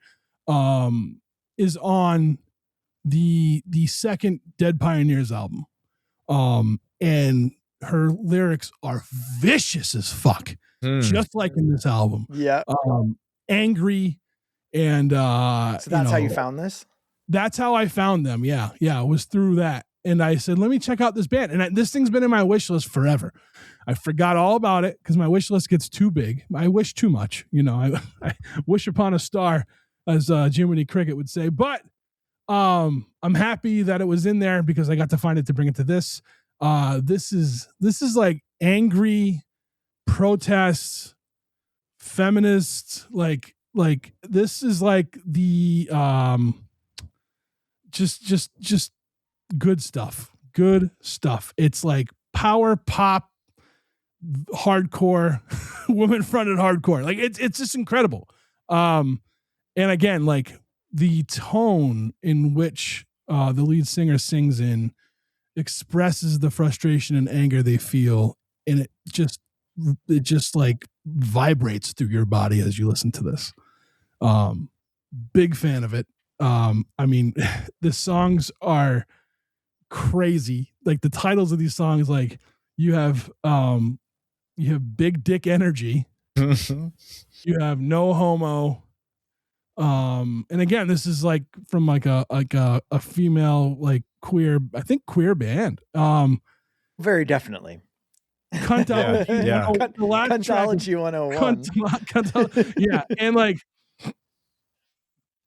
A: is on the second Dead Pioneers album. And her lyrics are vicious as fuck, just like in this album.
F: Yeah.
A: Angry. And
F: so that's how you found this?
A: That's how I found them. Yeah. It was through that. And I said, let me check out this band. And this thing's been in my wish list forever. I forgot all about it because my wish list gets too big. I wish too much. You know, I wish upon a star, as Jiminy Cricket would say. But I'm happy that it was in there because I got to find it to bring it to this. This is like angry protests, feminists, like this is like the just good stuff. It's like power pop, hardcore, women fronted hardcore. Like it's just incredible. And again, like the tone in which the lead singer sings in expresses the frustration and anger they feel, and it just like vibrates through your body as you listen to this. Big fan of it. I mean, the songs are crazy. Like the titles of these songs, like you have Big Dick Energy, you have No Homo, and again, this is like from like a female, like queer band.
F: Very definitely.
A: Cuntology,
E: yeah.
F: Cuntology 101.
A: Yeah, and like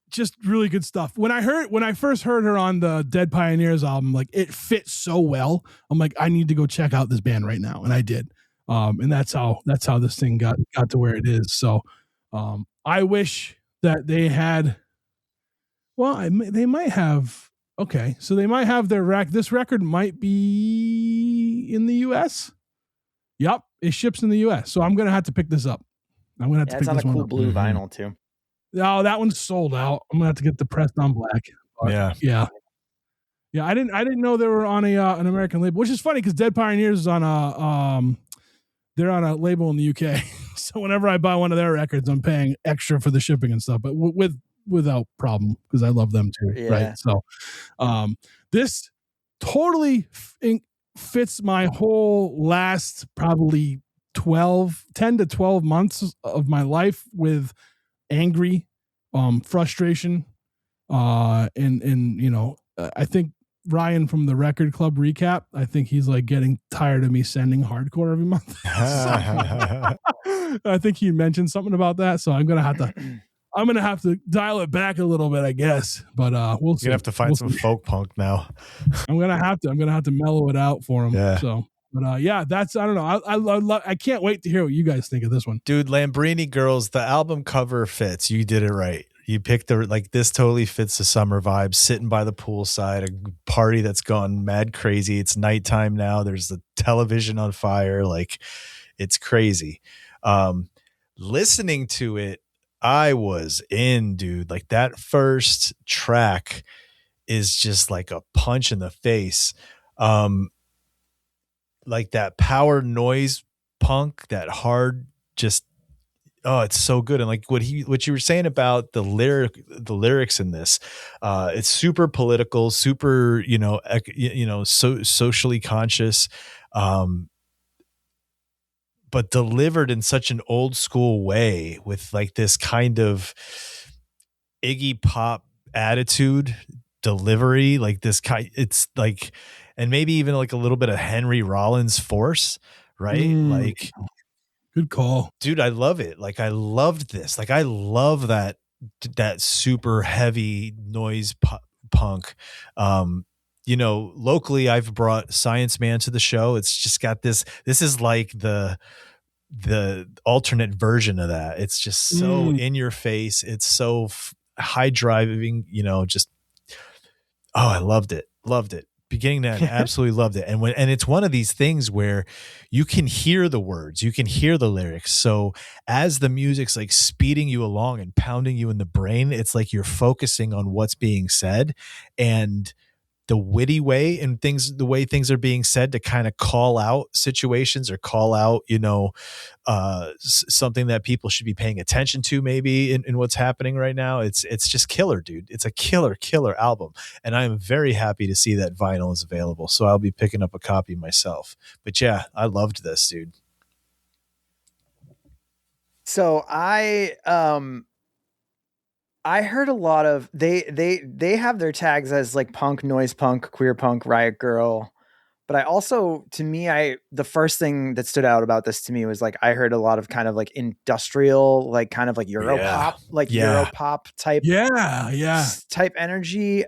A: just really good stuff. When I first heard her on the Dead Pioneers album, like it fit so well. I'm like, I need to go check out this band right now, and I did. And that's how this thing got to where it is. So I wish that they had. Well, they might have. Okay, so they might have their this record might be in the U.S. Yep, it ships in the U.S. So I'm gonna have to pick this up. I'm gonna have to pick this one up.
F: It's on a cool blue vinyl too.
A: Oh, that one's sold out. I'm gonna have to get the pressed on black. Yeah. I didn't know they were on an American label, which is funny because Dead Pioneers is on they're on a label in the UK. So whenever I buy one of their records, I'm paying extra for the shipping and stuff, but without problem because I love them too. Yeah. Right. So this totally fits my whole last probably 10 to 12 months of my life with angry, frustration, and you know, I think Ryan from the Record Club recap, I think he's like getting tired of me sending hardcore every month. I think he mentioned something about that, so I'm gonna have to dial it back a little bit, I guess. But we'll see.
E: You have to find some folk punk now.
A: I'm gonna have to mellow it out for him.
E: Yeah.
A: So, but yeah, that's, I don't know. I can't wait to hear what you guys think of this one,
E: dude. Lambrini Girls, the album cover fits. You did it right. You picked this totally fits the summer vibe. Sitting by the poolside, a party that's gone mad crazy. It's nighttime now. There's the television on fire. Like, it's crazy. listening to it, I was in, dude. Like that first track is just like a punch in the face. Like that power noise punk, that hard, just, oh, it's so good. And like what you were saying about the lyrics in this, it's super political, super, so socially conscious, but delivered in such an old school way with like this kind of Iggy Pop attitude delivery, like this kind, it's like, and maybe even like a little bit of Henry Rollins force, right? Like,
A: good call,
E: dude. I love it. Like I loved this. Like I love that super heavy noise punk. Locally I've brought Science Man to the show. It's just got this is like the alternate version of that. It's just so in your face. It's so high driving, just, oh, I loved it. Beginning to end, absolutely loved it. And it's one of these things where you can hear the words, you can hear the lyrics. So as the music's like speeding you along and pounding you in the brain, it's like you're focusing on what's being said, and the witty way and the way things are being said to kind of call out situations or call out, something that people should be paying attention to maybe in what's happening right now. It's just killer, dude. It's a killer album. And I am very happy to see that vinyl is available. So I'll be picking up a copy myself. But yeah, I loved this, dude.
F: So I heard a lot of they have their tags as like punk, noise punk, queer punk, riot girl. But I also, to me, the first thing that stood out about this to me was like, I heard a lot of kind of like industrial, like kind of like Europop, Europop type. Type energy.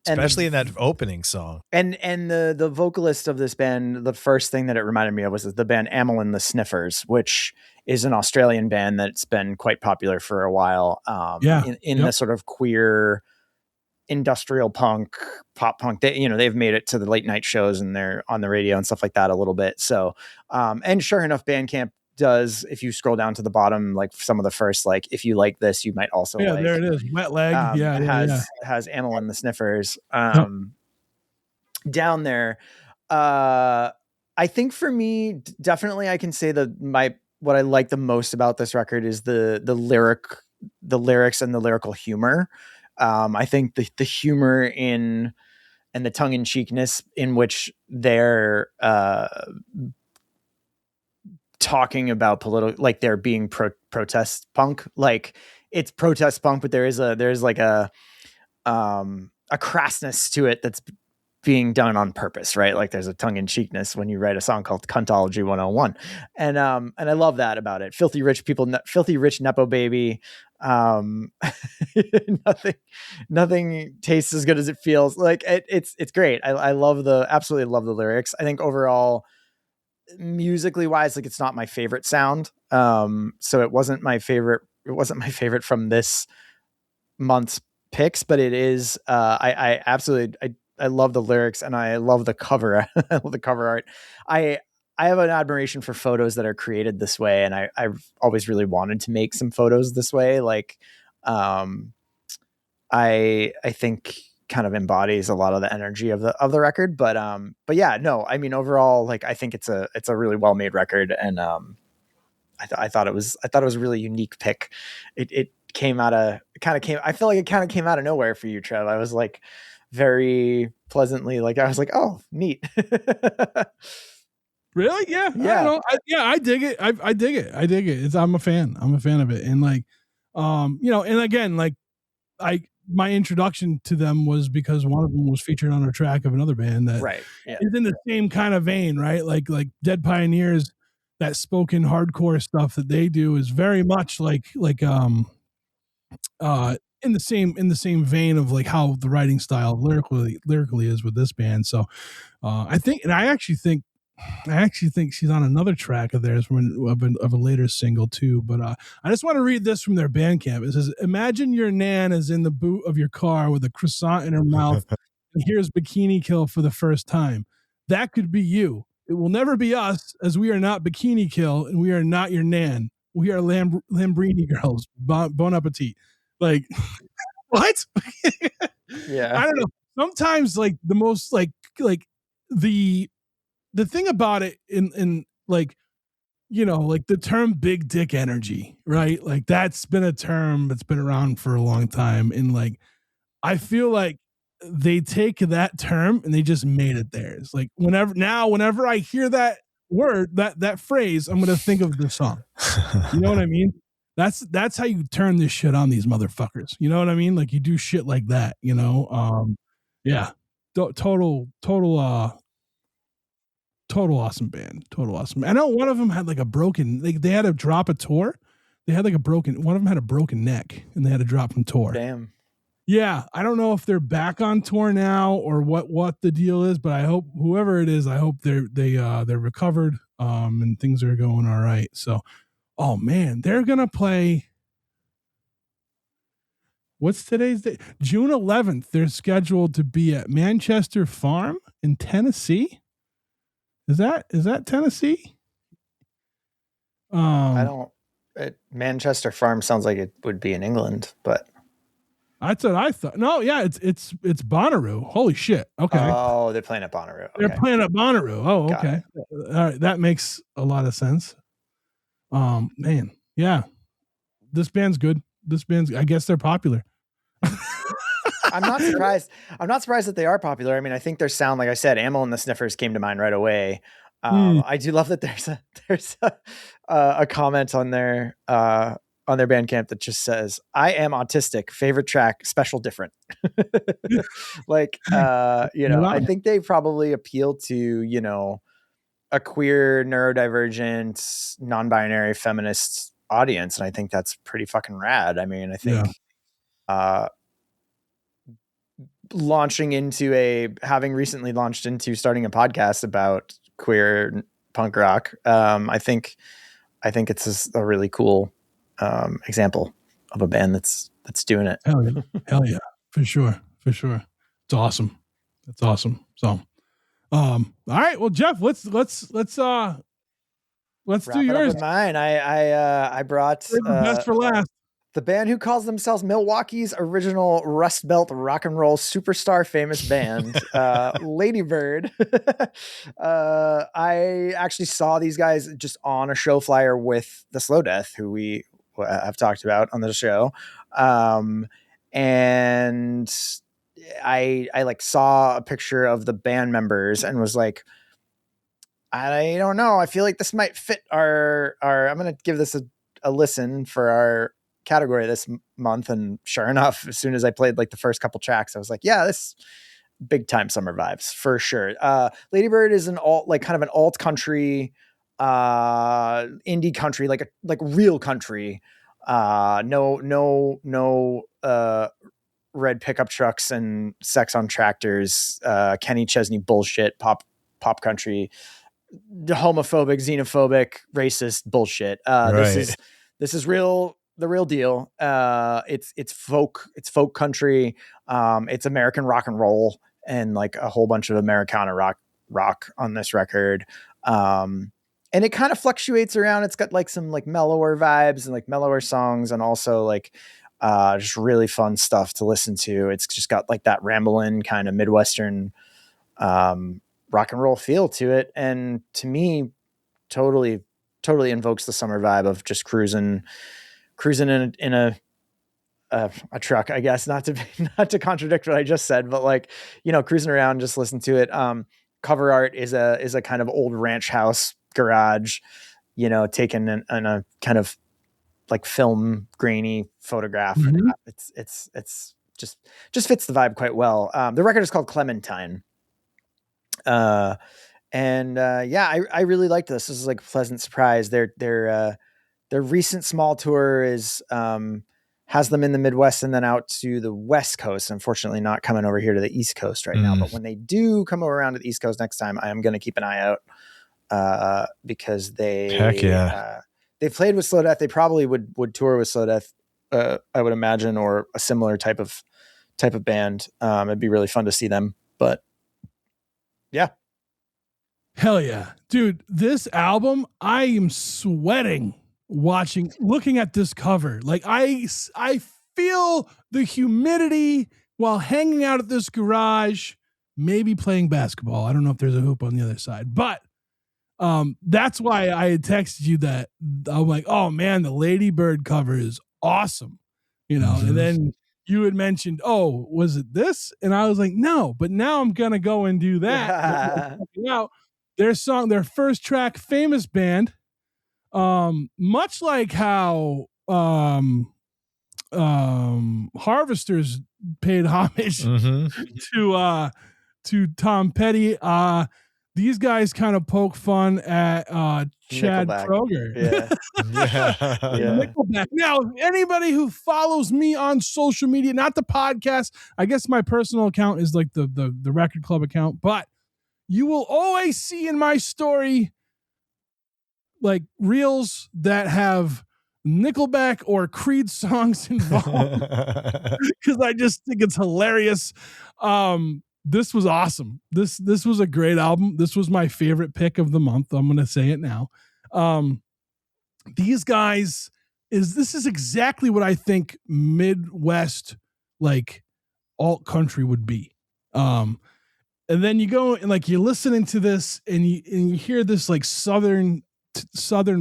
E: Especially in that opening song.
F: And the vocalist of this band, the first thing that it reminded me of was the band Amyl and the Sniffers, which is an Australian band that's been quite popular for a while. In the sort of queer industrial punk, pop punk. They've made it to the late night shows and they're on the radio and stuff like that a little bit. So, and sure enough, Bandcamp does, if you scroll down to the bottom, like some of the first, like, if you like this, you might also like,
A: there it is. Wet Leg.
F: Has Amyl and the Sniffers down there. I think for me, definitely I can say that what I like the most about this record is the lyrics and the lyrical humor. I think the humor and the tongue in cheekness in which they're talking about political, like they're being protest punk, like it's protest punk, but there's like a crassness to it that's being done on purpose, right? Like there's a tongue in cheekness when you write a song called Cuntology 101. And I love that about it. Filthy rich Nepo baby. Nothing tastes as good as it feels. Like it's great. I absolutely love the lyrics. I think overall, musically wise, like it's not my favorite sound. So it wasn't my favorite from this month's picks, but it is, I absolutely, I love the lyrics and I love the cover. I love the cover art. I have an admiration for photos that are created this way. And I've always really wanted to make some photos this way. Like, I think kind of embodies a lot of the energy of the record, but yeah, no, I mean, overall, like, I think it's a really well-made record. And, I thought it was a really unique pick. I feel like it kind of came out of nowhere for you, Trev. I was like very pleasantly, like, I was like, oh, neat.
A: Really? Yeah. I dig it. I dig it. I'm a fan of it. And like, and again, like my introduction to them was because one of them was featured on a track of another band that is in the same kind of vein, right? Like Dead Pioneers, that spoken hardcore stuff that they do is very much like in the same vein of like how the writing style lyrically is with this band. So I actually think she's on another track of theirs of a later single too. But I just want to read this from their Bandcamp. It says, "Imagine your nan is in the boot of your car with a croissant in her mouth and hears Bikini Kill for the first time. That could be you. It will never be us, as we are not Bikini Kill and we are not your nan. We are Lambrini girls. Bon appetit. Like what?
F: Yeah.
A: I don't know. Sometimes like the most like the thing about it in like, you know, like the term big dick energy, right? Like that's been a term that's been around for a long time. And like, I feel like they take that term and they just made it theirs. Like whenever I hear that word, that phrase, I'm going to think of the song. You know what I mean? That's how you turn this shit on these motherfuckers. You know what I mean? Like you do shit like that, you know? Yeah. Total awesome band. Total awesome. I know one of them had like a broken, they had to drop a tour. They had like one of them had a broken neck and they had to drop from tour.
F: Damn.
A: Yeah. I don't know if they're back on tour now or what the deal is, but I hope whoever it is, I hope they're recovered and things are going all right. So, oh man, they're going to play. What's today's date? June 11th. They're scheduled to be at Manchester Farm in Tennessee. Is that Tennessee?
F: I don't. Manchester Farm sounds like it would be in England, but
A: that's what I thought. No, yeah, it's Bonnaroo. Holy shit. Okay.
F: Oh, they're playing at Bonnaroo. Okay.
A: They're playing at Bonnaroo. Oh, okay. All right, that makes a lot of sense. Man, yeah, this band's good. I guess they're popular.
F: I'm not surprised. I'm not surprised that they are popular. I mean, I think their sound, like I said, Amyl and the Sniffers came to mind right away. I do love that there's a comment on their Bandcamp that just says, "I am autistic. Favorite track, special different." Like, you know, I think they probably appeal to, you know, a queer, neurodivergent, non-binary feminist audience, and I think that's pretty fucking rad. I mean, I think having recently launched into starting a podcast about queer punk rock, I think it's a really cool example of a band that's doing it.
A: Hell yeah, for sure. It's awesome. That's awesome. So, all right. Well, Jeff, let's do yours.
F: Mine. I brought
A: best for last.
F: The band who calls themselves Milwaukee's original Rust Belt rock and roll superstar famous band, Lady Bird. I actually saw these guys just on a show flyer with the Slow Death, who we have talked about on the show. And I like saw a picture of the band members and was like, I don't know. I feel like this might fit our I'm going to give this a listen for our category this month. And sure enough, as soon as I played like the first couple tracks, I was like, yeah, this big time summer vibes for sure. Lady Bird is kind of an alt country, indie country, like real country. No red pickup trucks and sex on tractors, Kenny Chesney bullshit, pop country, homophobic, xenophobic, racist bullshit. Right. This is the real deal. It's folk country. It's American rock and roll and like a whole bunch of Americana rock on this record. And it kind of fluctuates around. It's got like some like mellower vibes and like mellower songs and also like just really fun stuff to listen to. It's just got like that rambling kind of Midwestern rock and roll feel to it. And to me, totally invokes the summer vibe of just cruising in a truck, I guess, not to contradict what I just said, but like, you know, cruising around, just listen to it. Cover art is a kind of old ranch house garage, you know, taken in a kind of like film grainy photograph. Mm-hmm. It's just fits the vibe quite well. The record is called Clementine. I really liked this. This is like a pleasant surprise. Their recent small tour has them in the Midwest and then out to the West Coast. Unfortunately, not coming over here to the East Coast right now. But when they do come around to the East Coast next time, I am going to keep an eye out because they've played with Slow Death. They probably would tour with Slow Death, I would imagine, or a similar type of band. It'd be really fun to see them. But yeah.
A: Hell yeah. Dude, this album, I am sweating looking at this cover. Like I feel the humidity while hanging out at this garage, maybe playing basketball. I don't know if there's a hoop on the other side, but that's why I had texted you that. I'm like, oh man, the Ladybird cover is awesome, and then you had mentioned, oh, was it this? And I was like, no, but now I'm gonna go and do that. Now their first track, Famous Band, much like how Harvesters paid homage to Tom Petty. These guys kind of poke fun at Chad
F: Nickelback.
A: Kroger.
F: Yeah.
A: Nickelback. Now, anybody who follows me on social media, not the podcast, I guess my personal account is like the Record Club account, but you will always see in my story like reels that have Nickelback or Creed songs involved because I just think it's hilarious. This was awesome. This was a great album. This was my favorite pick of the month. I'm going to say it now. These guys this is exactly what I think Midwest like alt country would be. And then you go and like you're listening to this and you hear this like southern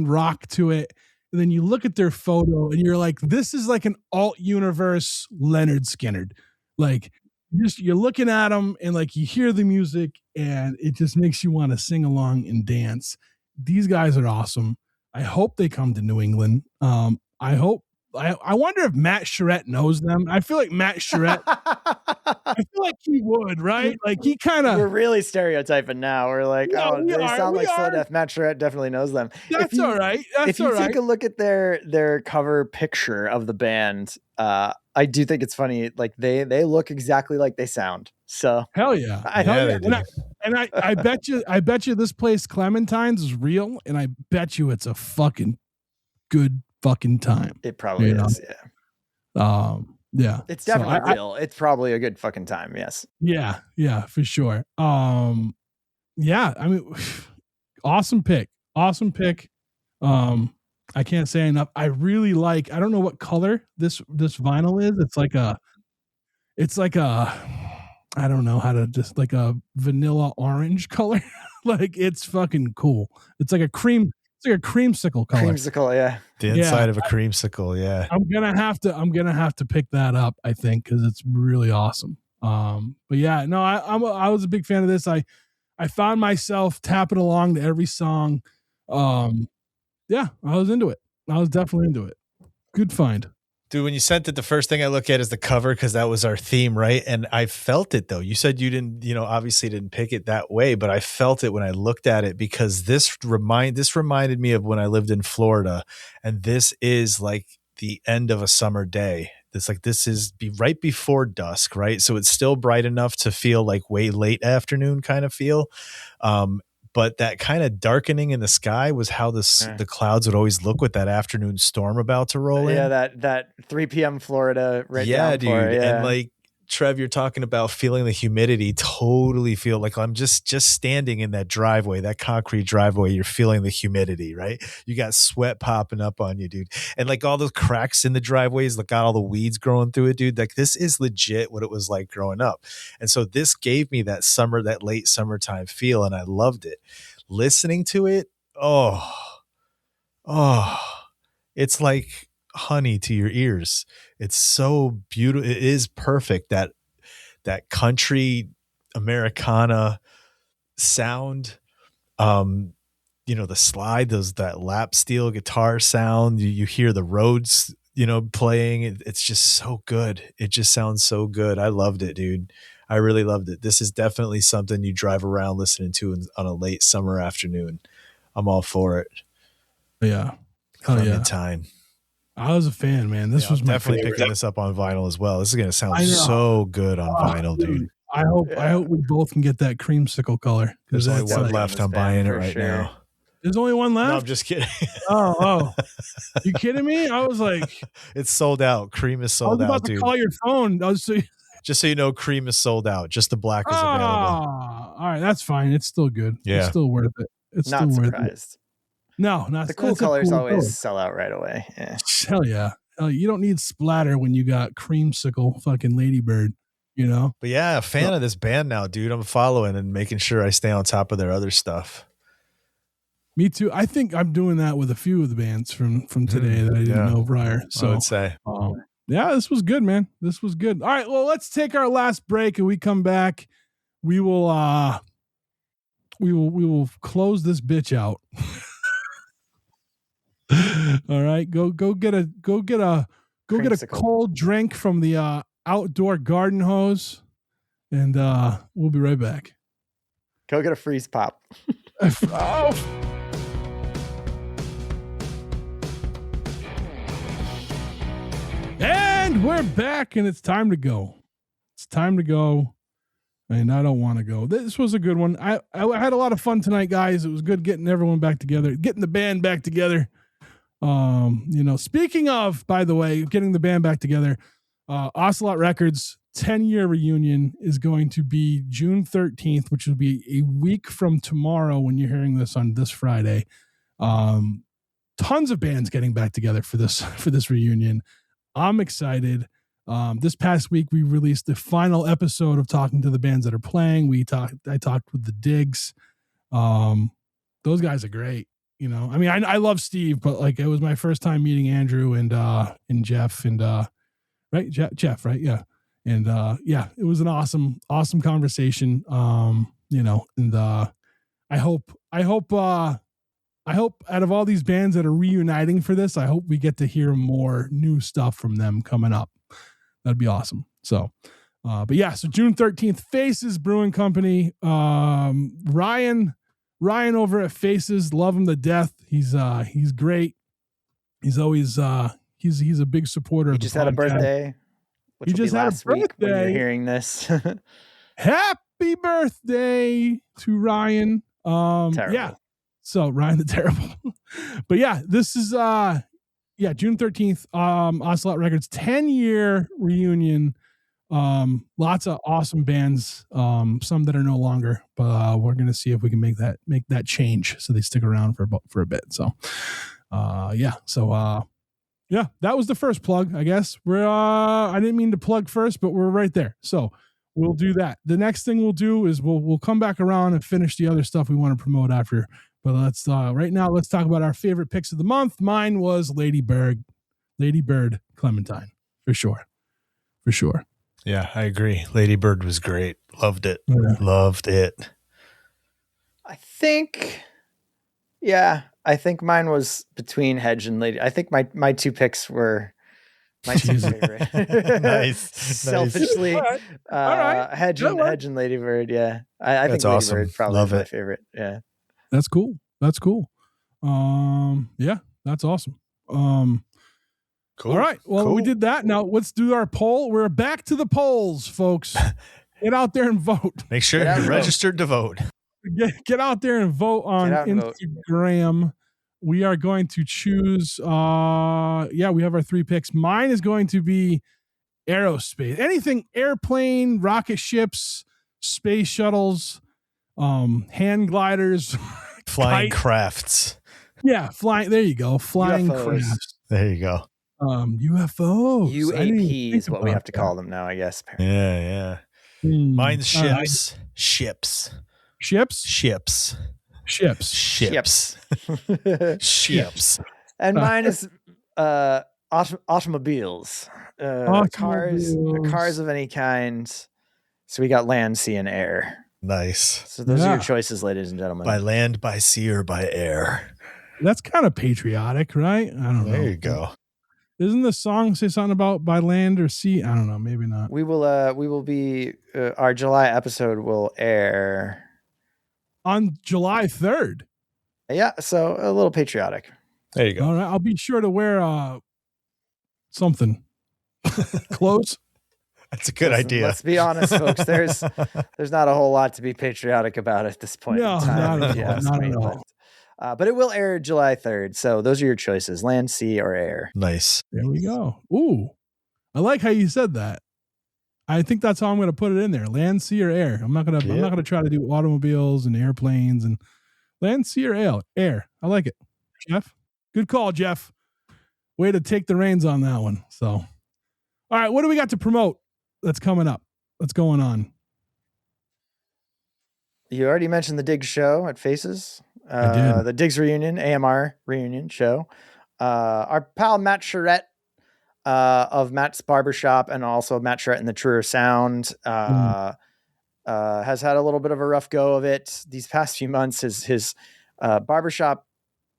A: rock to it. And then you look at their photo and you're like, this is like an alt universe Leonard Skinner. Like you're looking at them and like you hear the music and it just makes you want to sing along and dance. These guys are awesome. I hope they come to New England. I wonder if Matt Charette knows them. I feel like Matt Charette, I feel like he would, right? Like he kind of.
F: We're really stereotyping now. We're like,
A: yeah,
F: they sound like Slow Death. Matt Charette definitely knows them.
A: That's all right.
F: If you take a look at their cover picture of the band, I do think it's funny. Like they look exactly like they sound. So
A: hell yeah, I bet you this place Clementine's is real, and I bet you it's a fucking good fucking time.
F: It probably is. Yeah.
A: Yeah.
F: It's definitely real. It's probably a good fucking time. Yes.
A: Yeah, for sure. Yeah, I mean, awesome pick. I can't say enough. I really like, I don't know what color this vinyl is. It's like a, I don't know how to just like a vanilla orange color. Like it's fucking cool. It's like a creamsicle color.
F: Creamsicle, yeah.
E: The inside of a creamsicle, yeah.
A: I'm gonna have to pick that up, I think, because it's really awesome. But yeah, no, I was a big fan of this. I found myself tapping along to every song. Yeah, I was into it. I was definitely into it. Good find.
E: Dude, when you sent it, the first thing I look at is the cover because that was our theme, right? And I felt it though. You said you didn't, obviously didn't pick it that way, but I felt it when I looked at it because this reminded me of when I lived in Florida, and this is like the end of a summer day. This is right before dusk, right? So it's still bright enough to feel like way late afternoon kind of feel. But that kind of darkening in the sky was how the clouds would always look with that afternoon storm about to roll in.
F: Yeah, that 3 p.m. Florida downpour.
E: Dude. Yeah. And like Trev, you're talking about feeling the humidity. Totally feel like I'm just standing in that driveway, that concrete driveway. You're feeling the humidity, right? You got sweat popping up on you, dude. And like all those cracks in the driveways, like got all the weeds growing through it, dude. Like this is legit what it was like growing up. And so this gave me that late summertime feel, and I loved it. Listening to it, oh, it's like honey to your ears. It's so beautiful. It is perfect. That country Americana sound, the slide, that lap steel guitar sound. You hear the Rhodes, playing. It's just so good. It just sounds so good. I loved it, dude. I really loved it. This is definitely something you drive around listening to on a late summer afternoon. I'm all for it.
A: Yeah.
E: Clementine.
A: I was a fan, man. This was my
E: definitely
A: favorite.
E: picking this up on vinyl as well. This is going to sound so good on vinyl, dude.
A: I hope we both can get that creamsicle color.
E: There's only one left. I'm buying it right now.
A: There's only one left?
E: No, I'm just kidding.
A: Oh. You kidding me? I was like...
E: It's sold out. Cream is sold out, dude.
A: I was about to call your phone.
E: Just so you know, cream is sold out. Just the black is available.
A: All right. That's fine. It's still good.
E: Yeah.
A: It's still worth it. It's
F: not
A: still
F: surprised.
A: No, not
F: the cool
A: that's a
F: colors
A: cool
F: always
A: color.
F: sell out right away. Yeah.
A: Hell yeah. You don't need splatter when you got creamsicle fucking ladybird, you know?
E: But yeah, a fan of this band now, dude. I'm following and making sure I stay on top of their other stuff.
A: Me too. I think I'm doing that with a few of the bands from today that I didn't know prior. So
E: I would say.
A: Yeah, this was good, man. This was good. All right, well, let's take our last break, and we come back. We will close this bitch out. All right, go get a cold drink from the outdoor garden hose, and we'll be right back.
F: Go get a freeze pop.
A: Oh. And we're back, and it's time to go. It's time to go, and I don't want to go. This was a good one. I had a lot of fun tonight, guys. It was good getting everyone back together, getting the band back together. Speaking of, by the way, getting the band back together, Ocelot Records 10-year reunion is going to be June 13th, which will be a week from tomorrow when you're hearing this on this Friday. Tons of bands getting back together for this reunion. I'm excited. This past week we released the final episode of talking to the bands that are playing. I talked with the Digs. Those guys are great. You know, I mean, I love Steve, but like it was my first time meeting Andrew and Jeff and right, Jeff, right? Yeah. And it was an awesome conversation. And I hope out of all these bands that are reuniting for this, I hope we get to hear more new stuff from them coming up. That'd be awesome. So, so June 13th, Faces Brewing Company. Ryan over at Faces, love him to death. He's great. He's always he's a big supporter.
F: He
A: of
F: just
A: the
F: had a
A: podcast.
F: birthday. Which
A: He
F: will
A: just
F: be
A: had a
F: last week when you're
A: birthday.
F: hearing this.
A: Happy birthday to Ryan.
F: Terrible.
A: So Ryan the Terrible. But yeah, this is June 13th, Ocelot Records 10-year reunion. Lots of awesome bands, some that are no longer, but we're gonna see if we can make that change so they stick around for a bit. So that was the first plug, I guess. I didn't mean to plug first, but we're right there. So we'll do that. The next thing we'll do is we'll come back around and finish the other stuff we want to promote after. But let's talk about our favorite picks of the month. Mine was Lady Bird Clementine, for sure.
E: Yeah, I agree. Lady Bird was great. Loved it.
A: Yeah.
E: Loved it.
F: I think mine was between Hedge and Lady. I think my two picks were my two favorite.
E: Nice.
F: Selfishly,
A: All right.
F: Hedge and Lady Bird. Yeah, I think Lady
E: awesome.
F: Bird probably
E: Love
F: was my
E: it.
F: favorite. Yeah,
A: That's cool. That's awesome.
E: Cool.
A: All right. Well,
E: Cool.
A: we did that. Now let's do our poll. We're back to the polls, folks. Get out there and vote.
E: Make sure
F: Get out
E: you're
F: and vote.
E: registered to vote.
A: Get out there and vote on
F: Get out and vote.
A: Instagram. We are going to choose. We have our 3 picks. Mine is going to be aerospace. Anything airplane, rocket ships, space shuttles, hand gliders,
E: Flying
A: kite.
E: crafts.
A: Yeah, flying. There you go. Flying
F: UFOs.
A: crafts.
E: There you go.
A: UFOs. I didn't even
F: UAP
A: think
F: is what we
A: about
F: have to
A: that.
F: call them now, I guess.
E: Yeah. Mine's ships. Ships.
A: Ships.
F: And mine is automobiles. Cars of any kind. So we got land, sea, and air.
E: Nice.
F: So those are your choices, ladies and gentlemen.
E: By land, by sea, or by air.
A: That's kind of patriotic, right? I don't know.
E: There you go.
A: Isn't the song say something about by land or sea? I don't know. Maybe not.
F: We will be our July episode will air
A: On July 3rd.
F: Yeah, so a little patriotic.
E: There you go.
A: All right. I'll be sure to wear something. Clothes.
E: That's a good
F: Listen,
E: idea.
F: Let's be honest, folks. There's not a whole lot to be patriotic about at this point
A: No,
F: in time.
A: not
F: if you
A: at all,
F: ask
A: not
F: me,
A: at all.
F: But it will air July 3rd. So those are your choices: land, sea, or air.
E: Nice.
A: There we go. Ooh, I like how you said that. I think that's how I'm going to put it in there: land, sea, or air. I'm not going to try to do automobiles and airplanes and land, sea, or air. I like it. Jeff. Good call, Jeff. Way to take the reins on that one. So, all right, what do we got to promote that's coming up? What's going on?
F: You already mentioned the Diggs show at Faces.
A: I did.
F: The Diggs reunion, AMR reunion show. Our pal Matt Charette of Matt's Barbershop and also Matt Charette and the Truer Sound has had a little bit of a rough go of it these past few months. His barbershop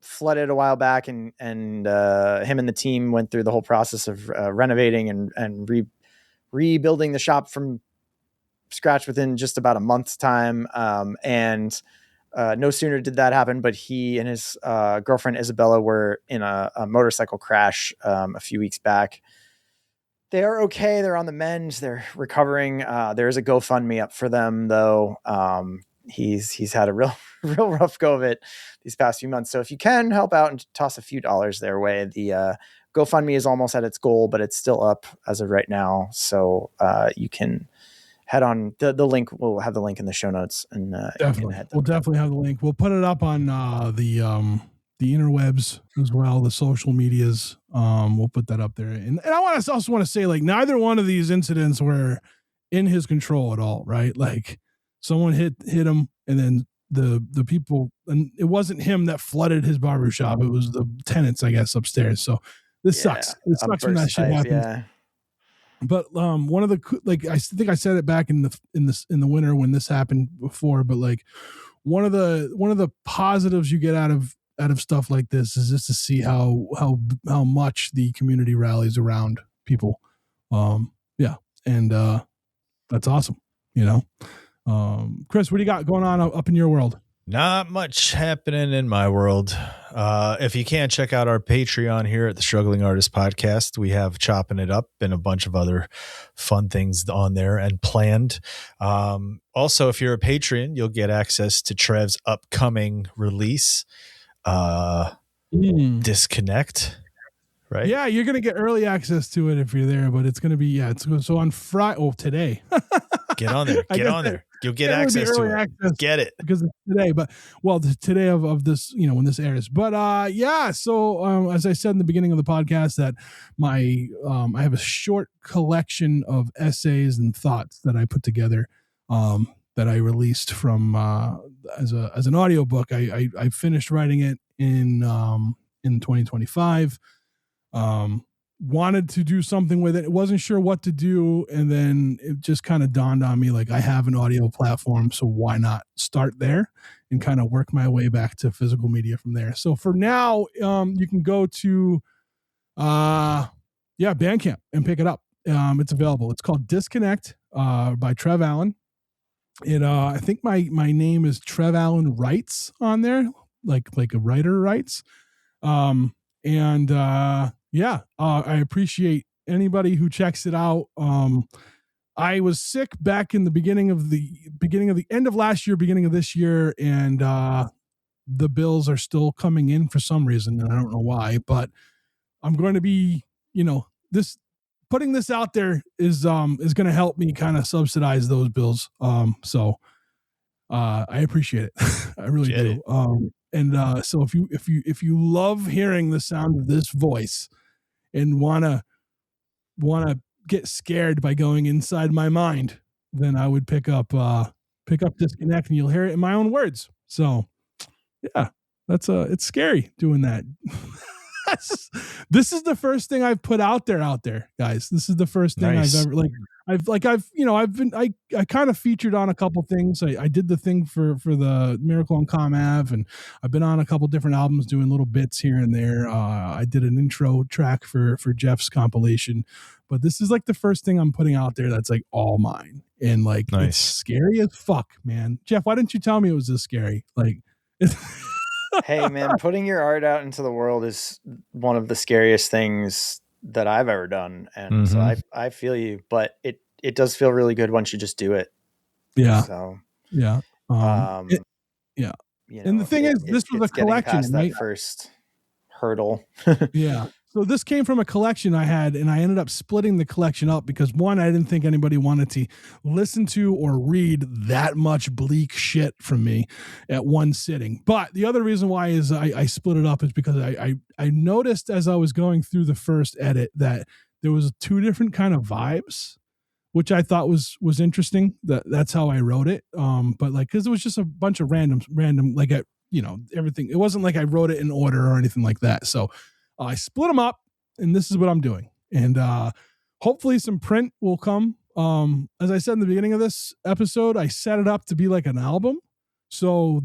F: flooded a while back, and him and the team went through the whole process of renovating and rebuilding the shop from scratch within just about a month's time. And no sooner did that happen, but he and his girlfriend Isabella were in a motorcycle crash a few weeks back. They are okay. They're on the mend. They're recovering. There's a GoFundMe up for them, though. He's had a real rough go of it these past few months. So if you can help out and toss a few dollars their way, the GoFundMe is almost at its goal, but it's still up as of right now. So you can head on the link. We'll have the link in the show notes, and
A: definitely we'll definitely have the link. We'll put it up on the interwebs as well, the social medias. We'll put that up there. And I also want to say, like, neither one of these incidents were in his control at all, right? Like, someone hit him, and then the people, and it wasn't him that flooded his barbershop. It was the tenants, I guess, upstairs. So this sucks. It sucks when that shit happens. Yeah. But one of the, like, I think I said it back in the winter when this happened before, but like one of the positives you get out of stuff like this is just to see how much the community rallies around people. Yeah. And that's awesome. You know, Chris, what do you got going on up in your world?
E: Not much happening in my world. If you can't check out our Patreon here at the Struggling Artist Podcast, we have Chopping It Up and a bunch of other fun things on there and planned. Also, if you're a patron, you'll get access to Trev's upcoming release, Disconnect. Right?
A: Yeah, you're gonna get early access to it if you're there, but it's gonna be so on Friday. Oh, today.
E: Get on there. Get on there. You'll get access to it. Get it
A: because it's today. But today of this, you know, when this airs. But yeah. So as I said in the beginning of the podcast, that I have a short collection of essays and thoughts that I put together, that I released from as an audiobook. I finished writing it in 2025. Wanted to do something with it. Wasn't sure what to do. And then it just kind of dawned on me, like, I have an audio platform, so why not start there and kind of work my way back to physical media from there. So for now, you can go to, Bandcamp and pick it up. It's available. It's called Disconnect, by Trev Allen. I think my name is Trev Allen Writes on there, like a writer writes. I appreciate anybody who checks it out. I was sick back in the beginning of the end of last year, beginning of this year, and the bills are still coming in for some reason, and I don't know why, but I'm going to be, putting this out there is going to help me kind of subsidize those bills. So I appreciate it. I really do. So if you love hearing the sound of this voice and wanna get scared by going inside my mind, then I would pick up Disconnect, and you'll hear it in my own words. So yeah, it's scary doing that. This is the first thing I've put out there, guys. This is the first thing I've ever I kind of featured on a couple things. I did the thing for the Miracle on Calm Ave, and I've been on a couple different albums doing little bits here and there. I did an intro track for Jeff's compilation, but this is like the first thing I'm putting out there that's like all mine, and like It's scary as fuck, man. Jeff, why didn't you tell me it was this scary? Like,
F: hey man, putting your art out into the world is one of the scariest things that I've ever done. And so I feel you, but it does feel really good once you just do it.
A: Yeah.
F: So,
A: yeah.
F: You know,
A: and the thing is, this was a collection,
F: past
A: right?
F: That first hurdle.
A: Yeah. So this came from a collection I had, and I ended up splitting the collection up because one, I didn't think anybody wanted to listen to or read that much bleak shit from me at one sitting. But the other reason why is I split it up is because I noticed as I was going through the first edit that there was 2 different kind of vibes, which I thought was interesting. That's how I wrote it. But like, cause it was just a bunch of random, like, everything. It wasn't like I wrote it in order or anything like that. So I split them up, and this is what I'm doing. And hopefully some print will come. As I said in the beginning of this episode, I set it up to be like an album. So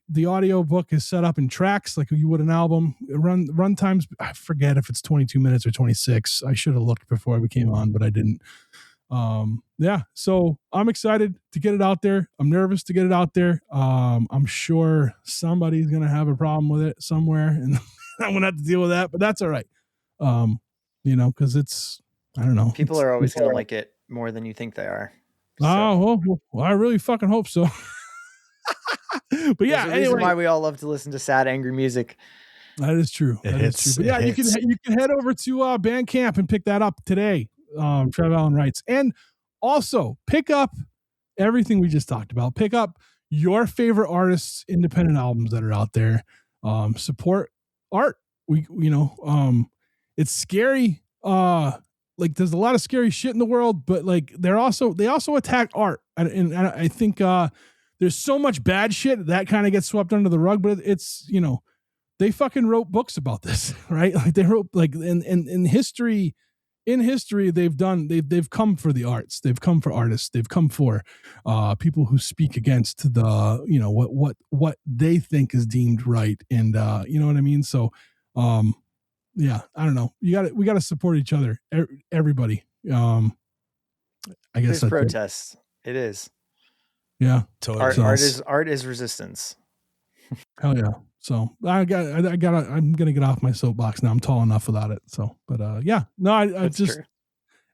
A: the audio book is set up in tracks like you would an album. Run times, I forget if it's 22 minutes or 26. I should have looked before we came on, but I didn't. So I'm excited to get it out there. I'm nervous to get it out there. I'm sure somebody's going to have a problem with it somewhere, and I'm going to have to deal with that, but that's all right. Cause it's, I don't know.
F: People are always going to like it more than you think they are. So.
A: Oh, well, I really fucking hope so. But yeah,
F: there's a reason why we all love to listen to sad, angry music.
A: That is true. But yeah, you can head over to Bandcamp and pick that up today. Trev Allen writes, and also pick up everything we just talked about. Pick up your favorite artists' independent albums that are out there. Support art. It's scary. Like there's a lot of scary shit in the world, but like they also attack art, and I think there's so much bad shit that kind of gets swept under the rug. But it's they fucking wrote books about this, right? Like they wrote like in history. In history, they've come for the arts. They've come for artists. They've come for people who speak against the what they think is deemed right, and you know what I mean. So, yeah, I don't know. We got to support each other, everybody. I guess
F: there's protests. It is.
A: Yeah,
F: totally. Art is resistance.
A: Hell yeah. So I'm gonna get off my soapbox now. I'm tall enough without it. So, but yeah, no, I just true.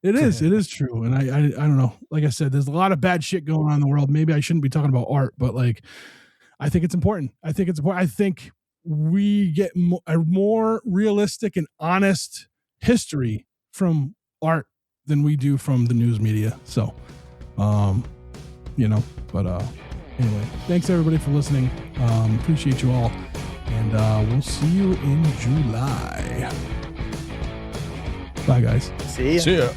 A: It is true. And I don't know. Like I said, there's a lot of bad shit going on in the world. Maybe I shouldn't be talking about art, but like, I think it's important. I think we get a more realistic and honest history from art than we do from the news media. So, anyway, thanks everybody for listening. Appreciate you all. And we'll see you in July. Bye, guys.
F: See ya.